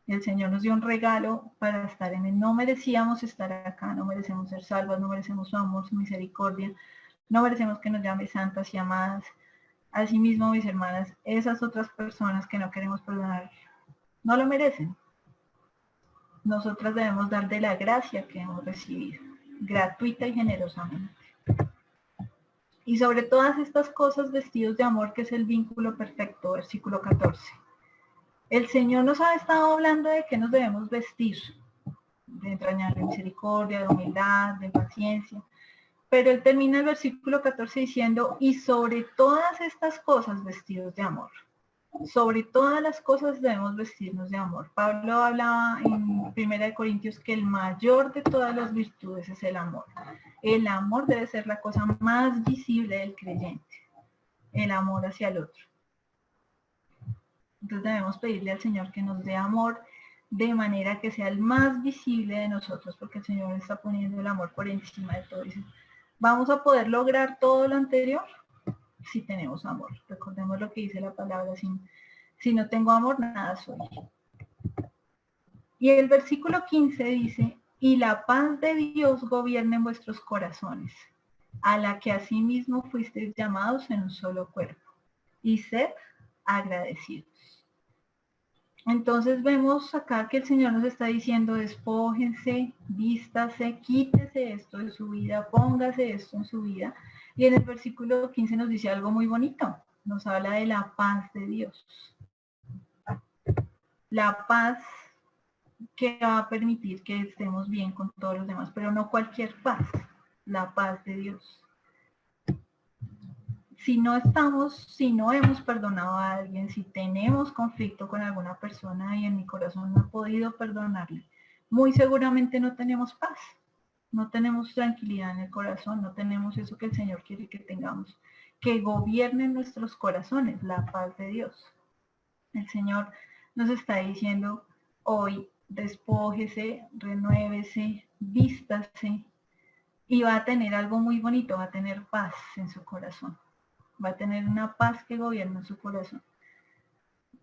El Señor nos dio un regalo para estar en Él. No merecíamos estar acá, no merecemos ser salvos, no merecemos su amor, su misericordia, no merecemos que nos llame santas y amadas. Asimismo, mis hermanas, esas otras personas que no queremos perdonar, no lo merecen. Nosotras debemos dar de la gracia que hemos recibido, gratuita y generosamente. Y sobre todas estas cosas, vestidos de amor, que es el vínculo perfecto, versículo 14. El Señor nos ha estado hablando de que nos debemos vestir, de entrañable misericordia, de humildad, de paciencia. Pero Él termina el versículo 14 diciendo, y sobre todas estas cosas, vestidos de amor. Sobre todas las cosas debemos vestirnos de amor. Pablo hablaba en 1 Corintios que el mayor de todas las virtudes es el amor. El amor debe ser la cosa más visible del creyente. El amor hacia el otro. Entonces debemos pedirle al Señor que nos dé amor de manera que sea el más visible de nosotros, porque el Señor está poniendo el amor por encima de todo. Dice, ¿vamos a poder lograr todo lo anterior? Si tenemos amor. Recordemos lo que dice la palabra, si no tengo amor, nada soy. Y el versículo 15 dice, y la paz de Dios gobierne en vuestros corazones, a la que asimismo fuisteis llamados en un solo cuerpo, y sed agradecidos. Entonces vemos acá que el Señor nos está diciendo, despójense, vístase, quítese esto de su vida, póngase esto en su vida. Y en el versículo 15 nos dice algo muy bonito, nos habla de la paz de Dios. La paz que va a permitir que estemos bien con todos los demás, pero no cualquier paz, la paz de Dios. Si no hemos perdonado a alguien, si tenemos conflicto con alguna persona y en mi corazón no he podido perdonarle, muy seguramente no tenemos paz, no tenemos tranquilidad en el corazón, no tenemos eso que el Señor quiere que tengamos, que gobierne nuestros corazones, la paz de Dios. El Señor nos está diciendo hoy, despójese, renuévese, vístase y va a tener algo muy bonito, va a tener paz en su corazón. Va a tener una paz que gobierna su corazón.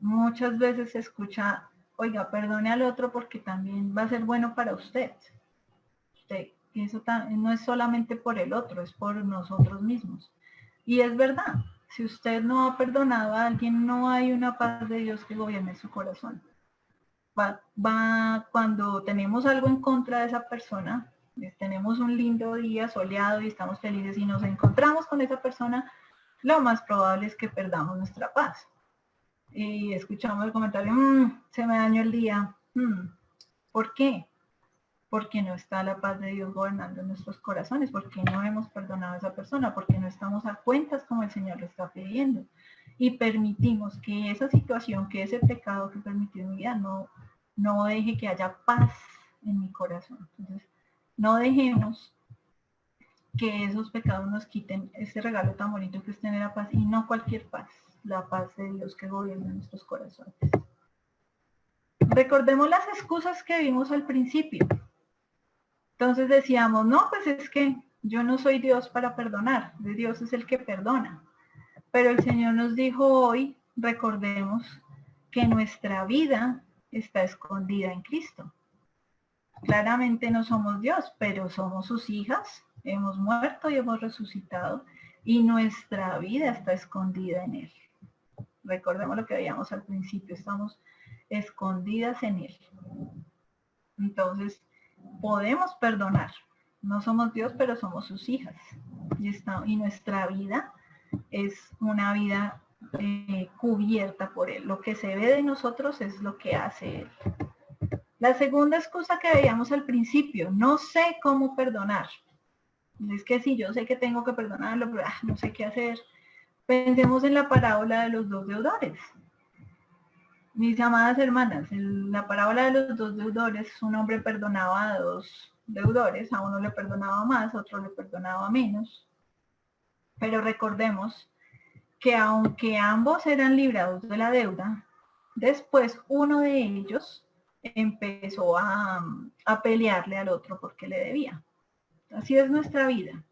Muchas veces se escucha, oiga, perdone al otro porque también va a ser bueno para usted. Y eso no es solamente por el otro, es por nosotros mismos. Y es verdad, si usted no ha perdonado a alguien, no hay una paz de Dios que gobierne su corazón. Cuando tenemos algo en contra de esa persona, tenemos un lindo día soleado y estamos felices y nos encontramos con esa persona, lo más probable es que perdamos nuestra paz. Y escuchamos el comentario, se me dañó el día. ¿Por qué? Porque no está la paz de Dios gobernando en nuestros corazones, porque no hemos perdonado a esa persona, porque no estamos a cuentas como el Señor lo está pidiendo. Y permitimos que esa situación, que ese pecado que permitió en mi vida, no deje que haya paz en mi corazón. Entonces, no dejemos que esos pecados nos quiten ese regalo tan bonito que es tener la paz, y no cualquier paz, la paz de Dios que gobierna nuestros corazones. Recordemos las excusas que vimos al principio. Entonces decíamos, no, pues es que yo no soy Dios para perdonar, Dios es el que perdona. Pero el Señor nos dijo hoy, recordemos, que nuestra vida está escondida en Cristo. Claramente no somos Dios, pero somos sus hijas, hemos muerto y hemos resucitado, y nuestra vida está escondida en Él. Recordemos lo que veíamos al principio, estamos escondidas en Él. Entonces, podemos perdonar. No somos Dios, pero somos sus hijas. Y nuestra vida es una vida cubierta por Él. Lo que se ve de nosotros es lo que hace Él. La segunda excusa que veíamos al principio, no sé cómo perdonar. Es que sí, yo sé que tengo que perdonarlo, pero no sé qué hacer. Pensemos en la parábola de los dos deudores. Mis amadas hermanas, la parábola de los dos deudores, un hombre perdonaba a dos deudores, a uno le perdonaba más, a otro le perdonaba menos. Pero recordemos que aunque ambos eran librados de la deuda, después uno de ellos empezó a pelearle al otro porque le debía. Así es nuestra vida.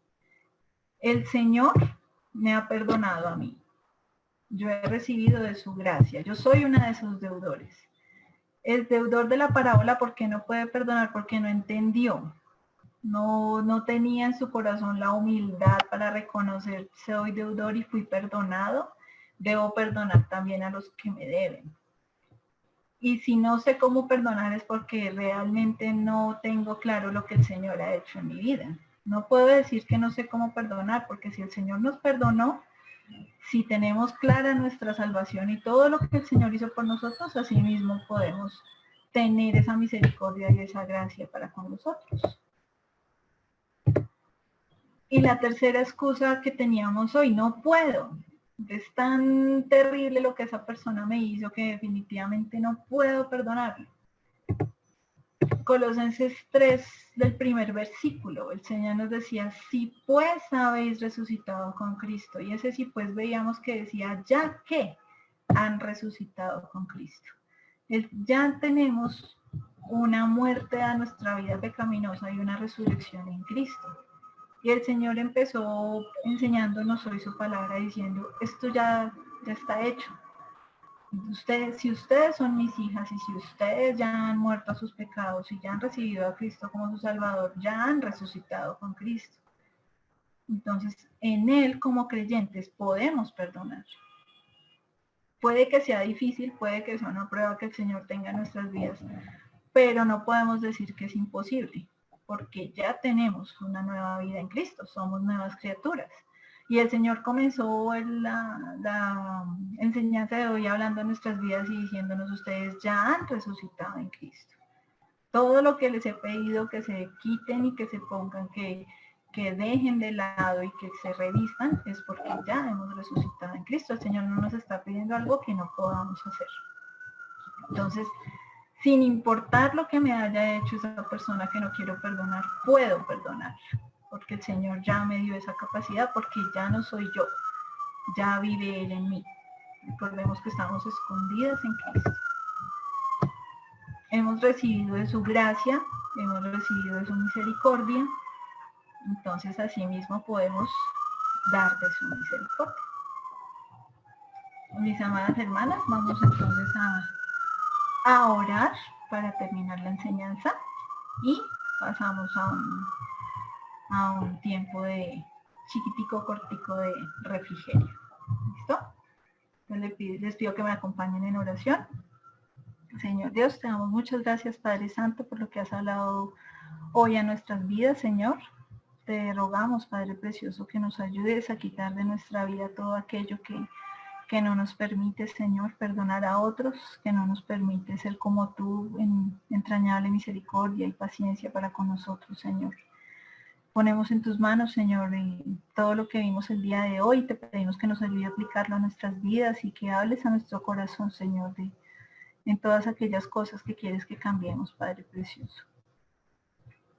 El Señor me ha perdonado a mí. Yo he recibido de su gracia. Yo soy una de sus deudores. El deudor de la parábola, ¿por qué no puede perdonar? Porque no entendió. No tenía en su corazón la humildad para reconocer, soy deudor y fui perdonado. Debo perdonar también a los que me deben. Y si no sé cómo perdonar es porque realmente no tengo claro lo que el Señor ha hecho en mi vida. No puedo decir que no sé cómo perdonar, porque si el Señor nos perdonó, si tenemos clara nuestra salvación y todo lo que el Señor hizo por nosotros, así mismo podemos tener esa misericordia y esa gracia para con nosotros. Y la tercera excusa que teníamos hoy, no puedo. Es tan terrible lo que esa persona me hizo que definitivamente no puedo perdonarlo. Colosenses 3 del primer versículo, el Señor nos decía, si pues habéis resucitado con Cristo. Y ese sí pues veíamos que decía, ya que han resucitado con Cristo. Ya tenemos una muerte a nuestra vida pecaminosa y una resurrección en Cristo. Y el Señor empezó enseñándonos hoy su palabra diciendo, esto ya está hecho. Si ustedes son mis hijas y si ustedes ya han muerto a sus pecados y ya han recibido a Cristo como su Salvador, ya han resucitado con Cristo. Entonces, en Él como creyentes podemos perdonar. Puede que sea difícil, puede que sea una prueba que el Señor tenga en nuestras vidas, pero no podemos decir que es imposible, porque ya tenemos una nueva vida en Cristo, somos nuevas criaturas. Y el Señor comenzó la enseñanza de hoy hablando de nuestras vidas y diciéndonos, ustedes ya han resucitado en Cristo. Todo lo que les he pedido que se quiten y que se pongan, que dejen de lado y que se revistan, es porque ya hemos resucitado en Cristo. El Señor no nos está pidiendo algo que no podamos hacer. Entonces, sin importar lo que me haya hecho esa persona que no quiero perdonar, puedo perdonar. Porque el Señor ya me dio esa capacidad, porque ya no soy yo, ya vive Él en mí. Recordemos que estamos escondidas en Cristo. Hemos recibido de su gracia, hemos recibido de su misericordia, entonces así mismo podemos dar de su misericordia. Mis amadas hermanas, vamos entonces a orar para terminar la enseñanza y pasamos a un tiempo de chiquitico, cortico de refrigerio. ¿Listo? Entonces les pido que me acompañen en oración. Señor Dios, te damos muchas gracias, Padre Santo, por lo que has hablado hoy a nuestras vidas, Señor. Te rogamos, Padre Precioso, que nos ayudes a quitar de nuestra vida todo aquello que no nos permite, Señor, perdonar a otros, que no nos permite ser como tú en entrañable misericordia y paciencia para con nosotros, Señor. Ponemos en tus manos, Señor, todo lo que vimos el día de hoy. Te pedimos que nos ayude a aplicarlo a nuestras vidas y que hables a nuestro corazón, Señor, en todas aquellas cosas que quieres que cambiemos, Padre Precioso.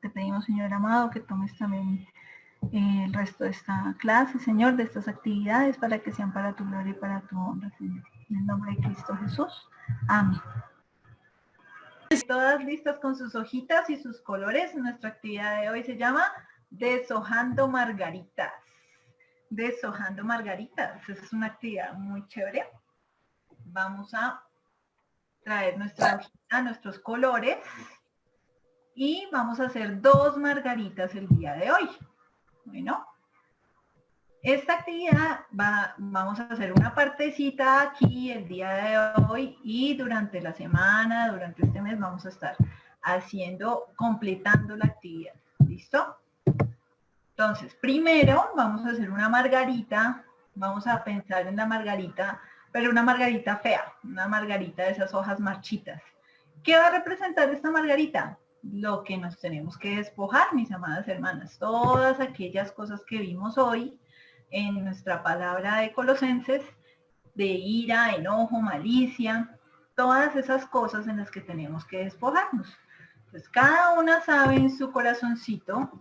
Te pedimos, Señor amado, que tomes también el resto de esta clase, Señor, de estas actividades, para que sean para tu gloria y para tu honra, Señor. En el nombre de Cristo Jesús. Amén. todas listas con sus hojitas y sus colores. Nuestra actividad de hoy se llama Deshojando Margaritas. Deshojando margaritas. Esa es una actividad muy chévere. Vamos a traer nuestra hojita, nuestros colores y vamos a hacer 2 margaritas el día de hoy. Bueno, esta actividad vamos a hacer una partecita aquí el día de hoy y durante la semana, durante este mes vamos a estar completando la actividad. ¿Listo? Entonces, primero vamos a hacer una margarita, vamos a pensar en la margarita, pero una margarita fea, una margarita de esas hojas marchitas. ¿Qué va a representar esta margarita? Lo que nos tenemos que despojar, mis amadas hermanas, todas aquellas cosas que vimos hoy en nuestra palabra de Colosenses, de ira, enojo, malicia, todas esas cosas en las que tenemos que despojarnos. Entonces, cada una sabe en su corazoncito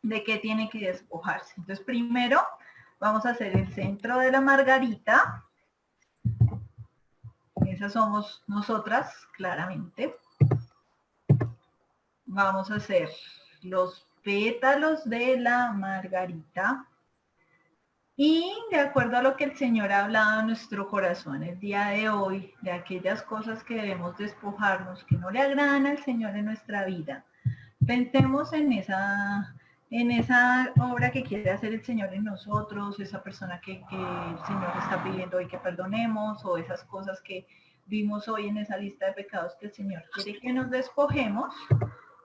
de qué tiene que despojarse. Entonces, primero vamos a hacer el centro de la margarita. Esas somos nosotras, claramente. Vamos a hacer los pétalos de la margarita. Y de acuerdo a lo que el Señor ha hablado en nuestro corazón el día de hoy, de aquellas cosas que debemos despojarnos, que no le agradan al Señor en nuestra vida, pensemos en esa obra que quiere hacer el Señor en nosotros, esa persona que el Señor está pidiendo hoy que perdonemos, o esas cosas que vimos hoy en esa lista de pecados que el Señor quiere que nos despojemos,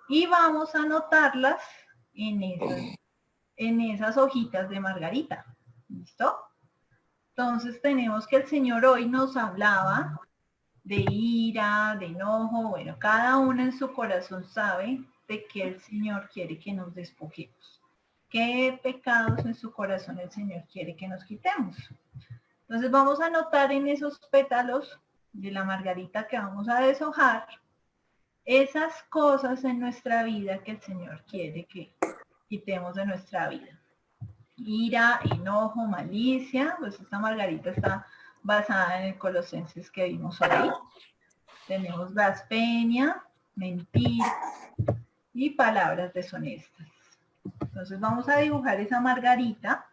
y vamos a anotarlas en esas hojitas de margarita. ¿Listo? Entonces tenemos que el Señor hoy nos hablaba de ira, de enojo. Bueno, cada uno en su corazón sabe de qué el Señor quiere que nos despojemos. ¿Qué pecados en su corazón el Señor quiere que nos quitemos? Entonces vamos a anotar en esos pétalos de la margarita que vamos a deshojar esas cosas en nuestra vida que el Señor quiere que quitemos de nuestra vida. Ira, enojo, malicia, pues esta margarita está basada en el Colosenses que vimos hoy. Tenemos blasfemia, mentira y palabras deshonestas. Entonces vamos a dibujar esa margarita,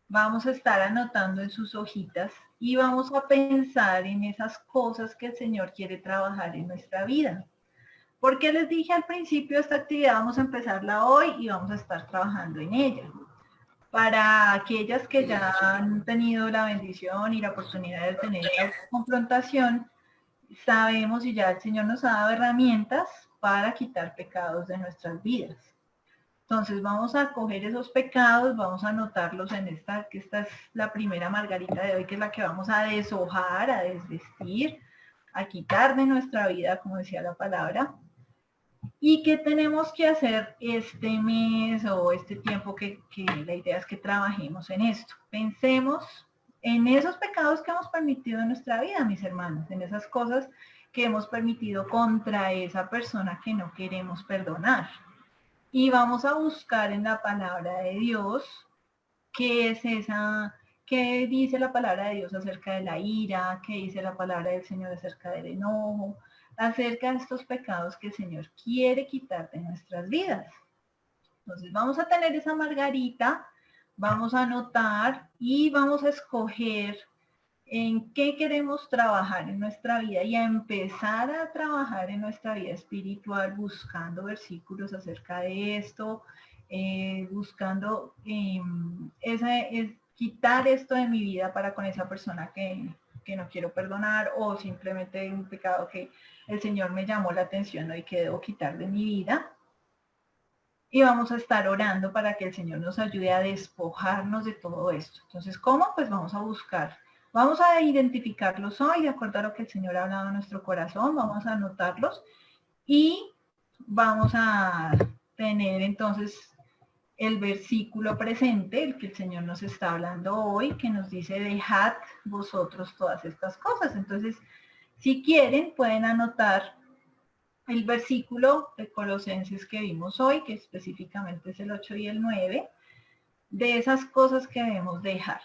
vamos a estar anotando en sus hojitas y vamos a pensar en esas cosas que el Señor quiere trabajar en nuestra vida. Porque les dije al principio, esta actividad vamos a empezarla hoy y vamos a estar trabajando en ella. Para aquellas que ya han tenido la bendición y la oportunidad de tener la confrontación, sabemos y ya el Señor nos ha dado herramientas para quitar pecados de nuestras vidas. Entonces vamos a coger esos pecados, vamos a anotarlos en esta, que esta es la primera margarita de hoy, que es la que vamos a deshojar, a desvestir, a quitar de nuestra vida, como decía la palabra. ¿Y qué tenemos que hacer este mes o este tiempo que la idea es que trabajemos en esto? Pensemos en esos pecados que hemos permitido en nuestra vida, mis hermanos, en esas cosas que hemos permitido contra esa persona que no queremos perdonar. Y vamos a buscar en la palabra de Dios qué dice la palabra de Dios acerca de la ira, qué dice la palabra del Señor acerca del enojo, acerca de estos pecados que el Señor quiere quitar de nuestras vidas. Entonces vamos a tener esa margarita, vamos a anotar y vamos a escoger en qué queremos trabajar en nuestra vida y a empezar a trabajar en nuestra vida espiritual buscando versículos acerca de esto, buscando quitar esto de mi vida para con esa persona que no quiero perdonar, o simplemente un pecado que el Señor me llamó la atención y que debo quitar de mi vida. Y vamos a estar orando para que el Señor nos ayude a despojarnos de todo esto. Entonces, ¿cómo? Pues vamos a buscar, vamos a identificarlos hoy de acuerdo a lo que el Señor ha hablado en nuestro corazón, vamos a anotarlos y vamos a tener entonces el versículo presente, el que el Señor nos está hablando hoy, que nos dice, dejad vosotros todas estas cosas. Entonces, si quieren, pueden anotar el versículo de Colosenses que vimos hoy, que específicamente es el 8 y el 9, de esas cosas que debemos dejar.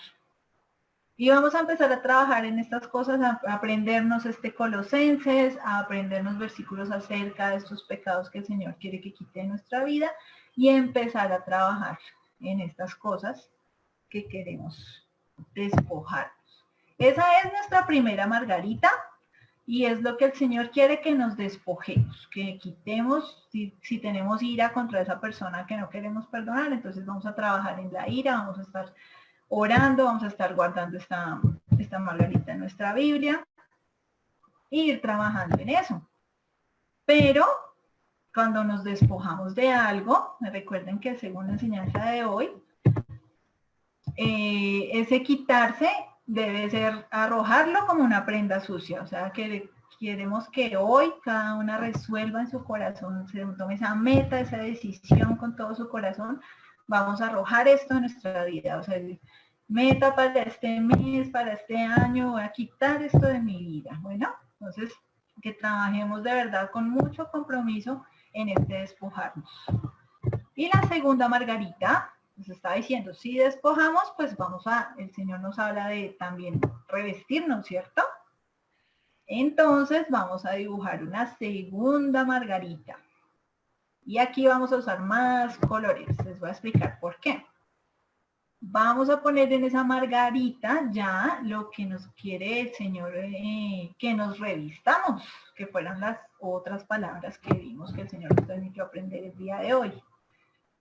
Y vamos a empezar a trabajar en estas cosas, a aprendernos Colosenses, a aprendernos versículos acerca de estos pecados que el Señor quiere que quite de nuestra vida y empezar a trabajar en estas cosas que queremos despojarnos. Esa es nuestra primera margarita y es lo que el Señor quiere que nos despojemos, que quitemos, si tenemos ira contra esa persona que no queremos perdonar, entonces vamos a trabajar en la ira, vamos a estar orando, vamos a estar guardando esta margarita en nuestra Biblia e ir trabajando en eso. Pero cuando nos despojamos de algo, recuerden que según la enseñanza de hoy, ese quitarse debe ser arrojarlo como una prenda sucia, o sea que queremos que hoy cada una resuelva en su corazón, se tome esa meta, esa decisión con todo su corazón, vamos a arrojar esto en nuestra vida, o sea, meta para este mes, para este año, voy a quitar esto de mi vida. Bueno, entonces que trabajemos de verdad con mucho compromiso en despojarnos. Y la segunda margarita, nos está diciendo, si despojamos, pues el Señor nos habla de también revestirnos, ¿cierto? Entonces vamos a dibujar una segunda margarita. Y aquí vamos a usar más colores, les voy a explicar por qué. Vamos a poner en esa margarita ya lo que nos quiere el Señor que nos revistamos, que fueran las otras palabras que vimos que el Señor nos permitió aprender el día de hoy.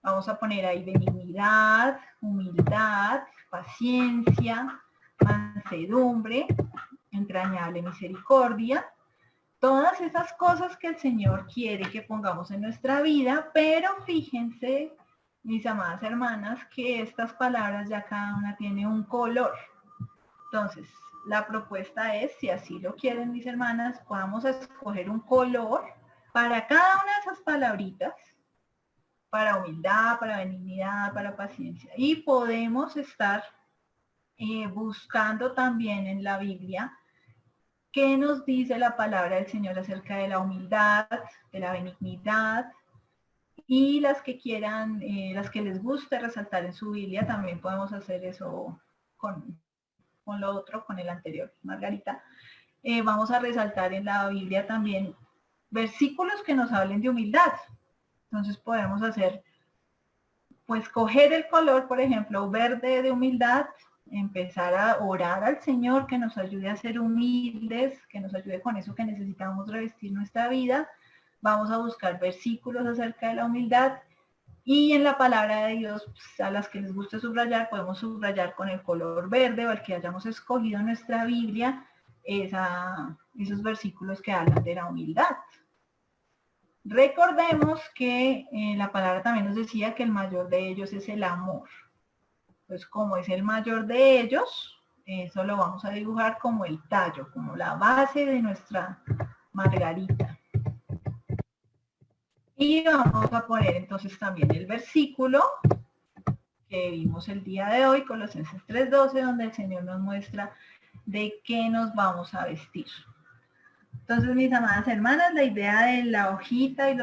Vamos a poner ahí benignidad, humildad, paciencia, mansedumbre, entrañable misericordia. Todas esas cosas que el Señor quiere que pongamos en nuestra vida, pero fíjense, mis amadas hermanas, que estas palabras ya cada una tiene un color. Entonces, la propuesta es, si así lo quieren mis hermanas, vamos a escoger un color para cada una de esas palabritas, para humildad, para benignidad, para paciencia. Y podemos estar buscando también en la Biblia qué nos dice la palabra del Señor acerca de la humildad, de la benignidad, y las que quieran, las que les guste resaltar en su Biblia, también podemos hacer eso con lo otro, con el anterior, Margarita. Vamos a resaltar en la Biblia también versículos que nos hablen de humildad. Entonces podemos hacer, pues coger el color, por ejemplo, verde de humildad, empezar a orar al Señor que nos ayude a ser humildes, que nos ayude con eso que necesitamos revestir nuestra vida. Vamos a buscar versículos acerca de la humildad y en la palabra de Dios, pues, a las que les guste subrayar, podemos subrayar con el color verde o el que hayamos escogido en nuestra Biblia, esos versículos que hablan de la humildad. Recordemos que la palabra también nos decía que el mayor de ellos es el amor. Pues como es el mayor de ellos, eso lo vamos a dibujar como el tallo, como la base de nuestra margarita. Y vamos a poner entonces también el versículo que vimos el día de hoy, Colosenses 3:12, donde el Señor nos muestra de qué nos vamos a vestir. Entonces, mis amadas hermanas, la idea de la hojita y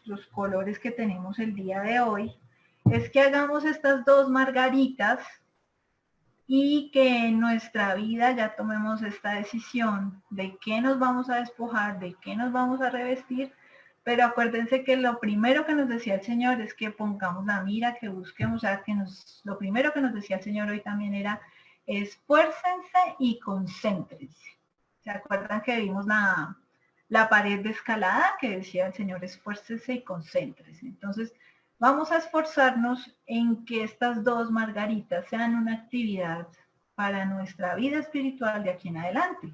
los colores que tenemos el día de hoy es que hagamos estas dos margaritas y que en nuestra vida ya tomemos esta decisión de qué nos vamos a despojar, de qué nos vamos a revestir, pero acuérdense que lo primero que nos decía el Señor es que pongamos la mira, que busquemos, o sea, lo primero que nos decía el Señor hoy también era esfuércense y concéntrense. ¿Se acuerdan que vimos la pared de escalada que decía el Señor, esfuércese y concéntrese? Entonces, vamos a esforzarnos en que estas dos margaritas sean una actividad para nuestra vida espiritual de aquí en adelante.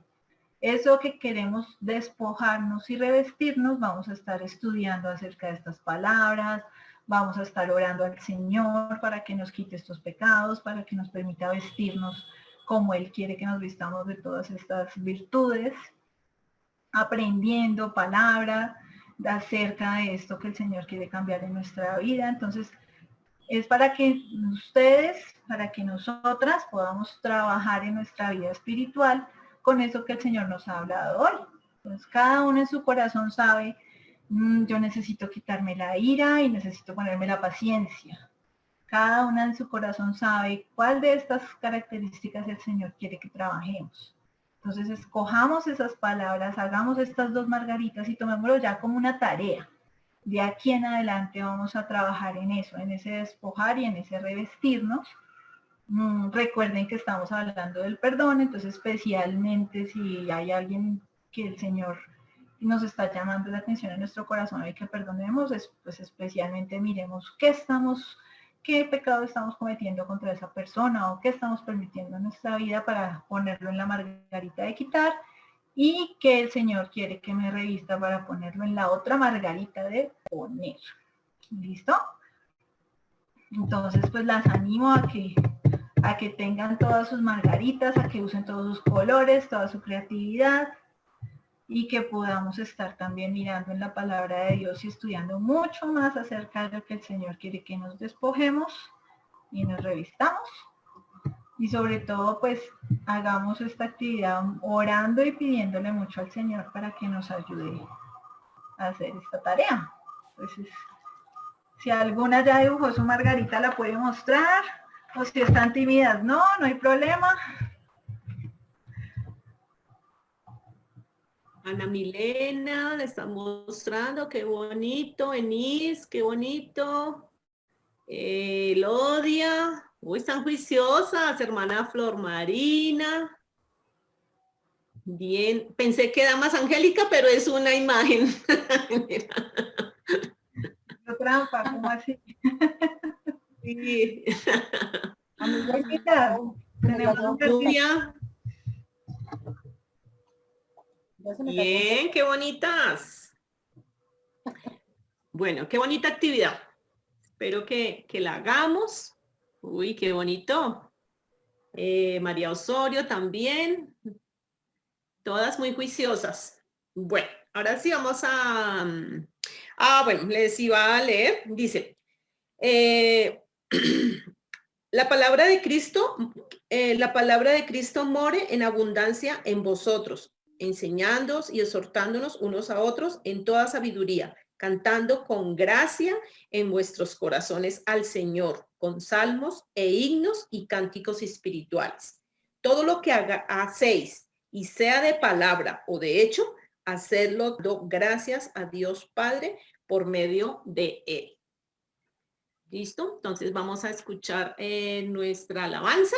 Eso que queremos despojarnos y revestirnos, vamos a estar estudiando acerca de estas palabras, vamos a estar orando al Señor para que nos quite estos pecados, para que nos permita vestirnos como Él quiere que nos vistamos de todas estas virtudes, aprendiendo palabras acerca de esto que el Señor quiere cambiar en nuestra vida. Entonces, es para que ustedes, para que nosotras podamos trabajar en nuestra vida espiritual con eso que el Señor nos ha hablado hoy. Entonces, cada uno en su corazón sabe, yo necesito quitarme la ira y necesito ponerme la paciencia. Cada una en su corazón sabe cuál de estas características el Señor quiere que trabajemos. Entonces escojamos esas palabras, hagamos estas 2 margaritas y tomémoslo ya como una tarea. De aquí en adelante vamos a trabajar en eso, en ese despojar y en ese revestirnos. Recuerden que estamos hablando del perdón, entonces especialmente si hay alguien que el Señor nos está llamando la atención en nuestro corazón y que perdonemos, pues especialmente miremos qué pecado estamos cometiendo contra esa persona o qué estamos permitiendo en nuestra vida para ponerlo en la margarita de quitar y que el Señor quiere que me revista para ponerlo en la otra margarita de poner. ¿Listo? Entonces, pues las animo a que tengan todas sus margaritas, a que usen todos sus colores, toda su creatividad y que podamos estar también mirando en la palabra de Dios y estudiando mucho más acerca de lo que el Señor quiere que nos despojemos y nos revistamos. Y sobre todo, pues, hagamos esta actividad orando y pidiéndole mucho al Señor para que nos ayude a hacer esta tarea. Entonces, si alguna ya dibujó su margarita, la puede mostrar. O si están tímidas, no hay problema. Ana Milena, le está mostrando, qué bonito, Enis, qué bonito. Lodia, uy, están juiciosas, hermana Flor Marina. Bien, pensé que era más angélica, pero es una imagen. Trampa, ¿cómo así? Sí. Amiguita, tenemos un Lluvia. Bien, qué bonitas. Bueno, qué bonita actividad. Espero que la hagamos. Uy, qué bonito. María Osorio también. Todas muy juiciosas. Bueno, ahora sí vamos a... bueno, les iba a leer. Dice, la palabra de Cristo more en abundancia en vosotros, enseñándoos y exhortándonos unos a otros en toda sabiduría, cantando con gracia en vuestros corazones al Señor, con salmos e himnos y cánticos espirituales. Todo lo que hacéis, y sea de palabra o de hecho, hacedlo gracias a Dios Padre por medio de Él. ¿Listo? Entonces vamos a escuchar nuestra alabanza.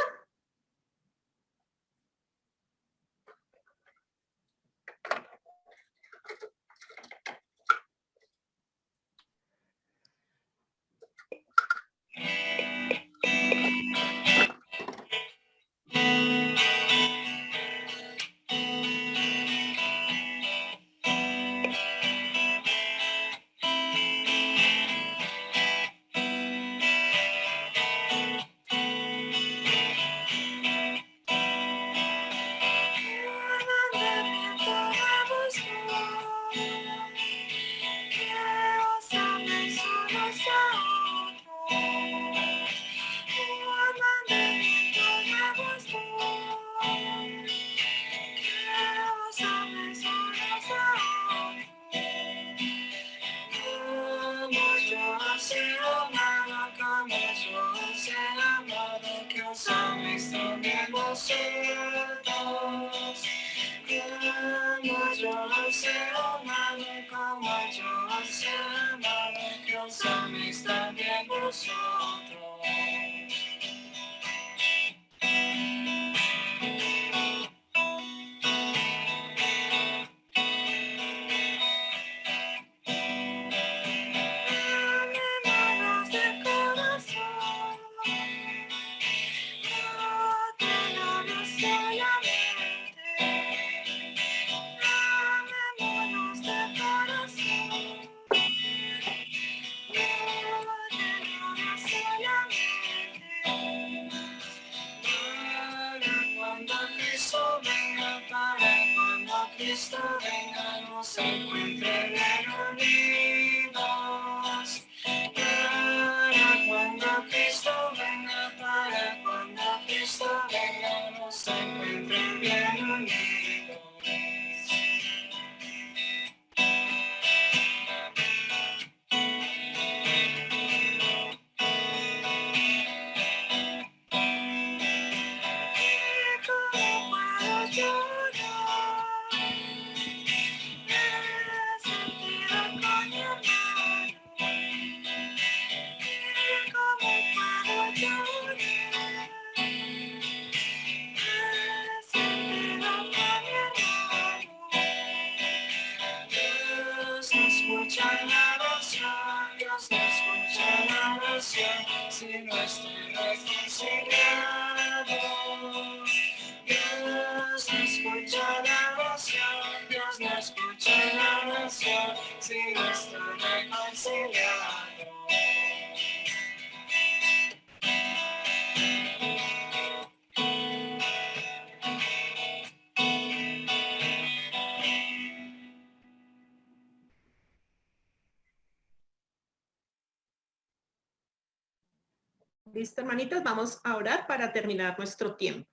Listo, hermanitas, vamos a orar para terminar nuestro tiempo.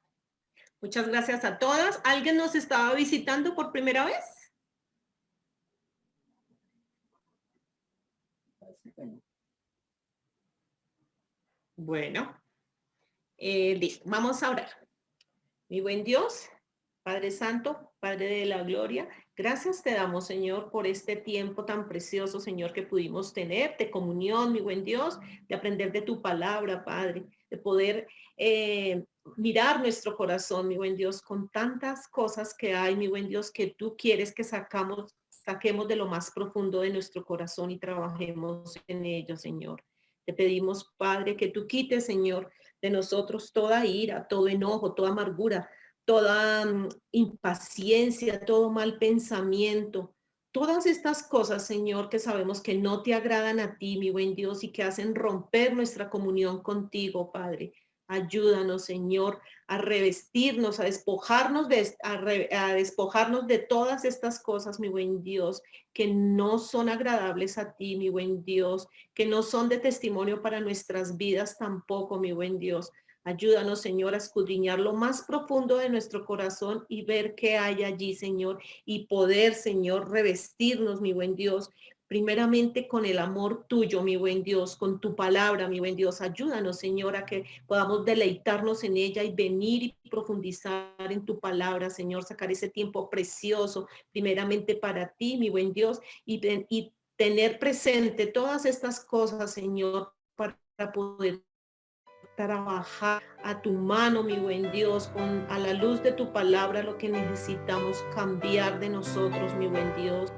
Muchas gracias a todas. ¿Alguien nos estaba visitando por primera vez? Bueno, listo, vamos a orar. Mi buen Dios, Padre Santo, Padre de la Gloria, gracias te damos, Señor, por este tiempo tan precioso, Señor, que pudimos tener de comunión, mi buen Dios, de aprender de tu palabra, Padre, de poder mirar nuestro corazón, mi buen Dios, con tantas cosas que hay, mi buen Dios, que tú quieres que saquemos de lo más profundo de nuestro corazón y trabajemos en ello, Señor. Te pedimos, Padre, que tú quites, Señor, de nosotros toda ira, todo enojo, toda amargura, toda impaciencia, todo mal pensamiento. Todas estas cosas, Señor, que sabemos que no te agradan a ti, mi buen Dios, y que hacen romper nuestra comunión contigo, Padre. Ayúdanos, Señor, a revestirnos, a despojarnos a despojarnos de todas estas cosas, mi buen Dios, que no son agradables a ti, mi buen Dios, que no son de testimonio para nuestras vidas tampoco, mi buen Dios. Ayúdanos, Señor, a escudriñar lo más profundo de nuestro corazón y ver qué hay allí, Señor, y poder, Señor, revestirnos, mi buen Dios, primeramente con el amor tuyo, mi buen Dios, con tu palabra, mi buen Dios. Ayúdanos, Señor, a que podamos deleitarnos en ella y venir y profundizar en tu palabra, Señor, sacar ese tiempo precioso, primeramente para ti, mi buen Dios, y tener presente todas estas cosas, Señor, para poder trabajar a tu mano, mi buen Dios, a la luz de tu palabra, lo que necesitamos cambiar de nosotros, mi buen Dios.